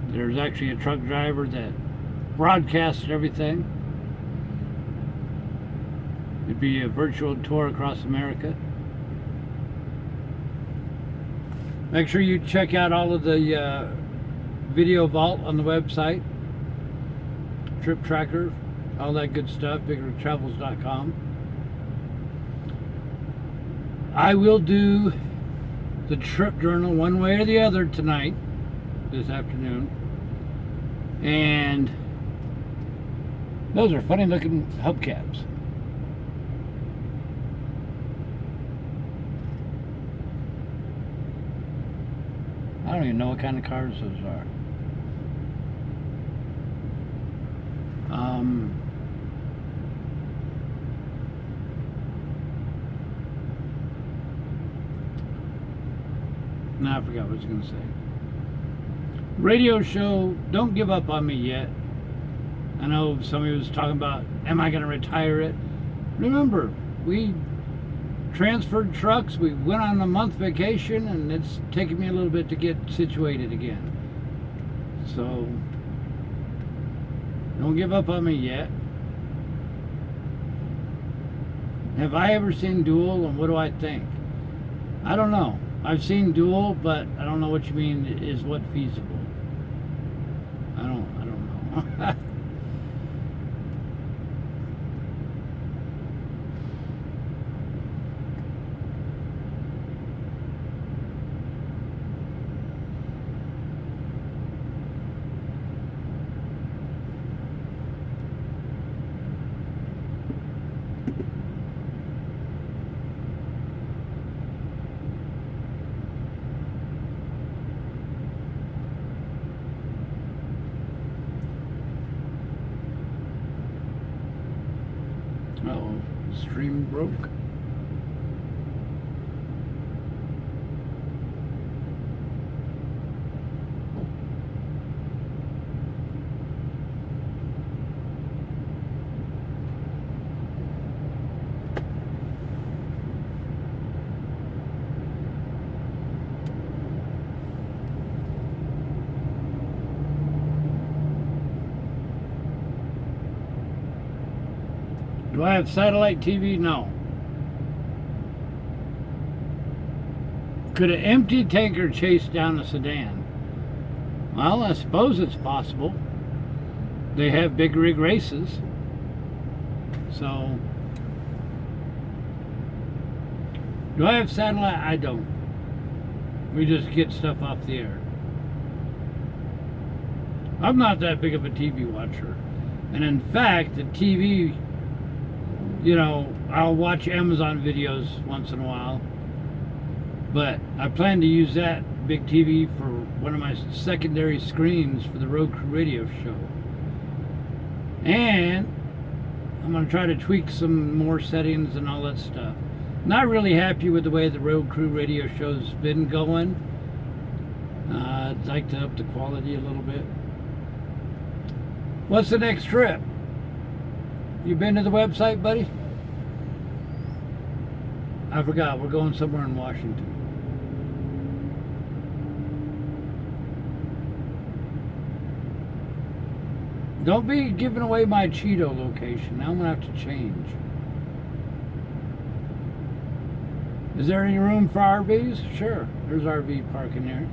there's actually a truck driver that broadcasts everything. It'd be a virtual tour across America. Make sure you check out all of the video vault on the website, trip tracker, all that good stuff, BigRigTravels.com. I will do the trip journal one way or the other tonight, this afternoon. And those are funny looking hubcaps. I don't even know what kind of cars those are. Now I forgot what I was going to say. Radio show, don't give up on me yet. I know somebody was talking about, am I going to retire it? Remember, we transferred trucks, we went on a month vacation, and it's taken me a little bit to get situated again. So, don't give up on me yet. Have I ever seen Duel, and what do I think? I don't know. I've seen Duel, but I don't know what you mean is what feasible. I don't know. Uh-oh, stream broke. Do I have satellite TV? No. Could an empty tanker chase down a sedan? Well, I suppose it's possible. They have big rig races. So, do I have satellite? I don't. We just get stuff off the air. I'm not that big of a TV watcher. And in fact, the TV, you know, I'll watch Amazon videos once in a while, but I plan to use that big TV for one of my secondary screens for the Road Crew Radio show. And I'm going to try to tweak some more settings and all that stuff. Not really happy with the way the Road Crew Radio show's been going. I'd like to up the quality a little bit. What's the next trip? You been to the website, buddy? I forgot. We're going somewhere in Washington. Don't be giving away my Cheeto location. Now I'm going to have to change. Is there any room for RVs? Sure. There's RV parking there.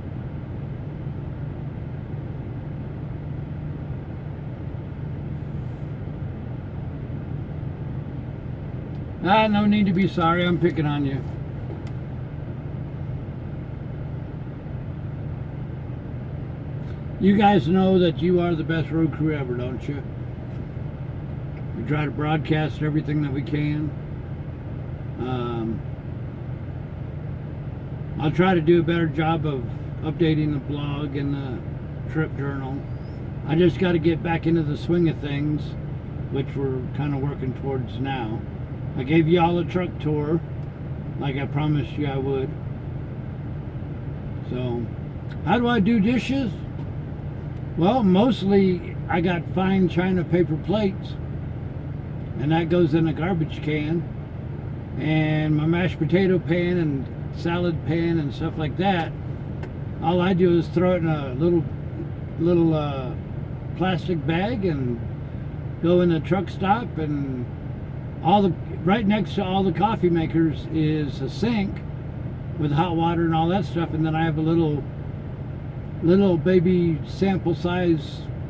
No need to be sorry. I'm picking on you. You guys know that you are the best road crew ever, don't you? We try to broadcast everything that we can. I'll try to do a better job of updating the blog and the trip journal. I just got to get back into the swing of things, which we're kind of working towards now. I gave y'all a truck tour, like I promised you I would. So, how do I do dishes? Well, mostly I got fine china paper plates, and that goes in a garbage can. And my mashed potato pan and salad pan and stuff like that, all I do is throw it in a little plastic bag and go in the truck stop, and right next to all the coffee makers is a sink with hot water and all that stuff, and then I have a little baby sample size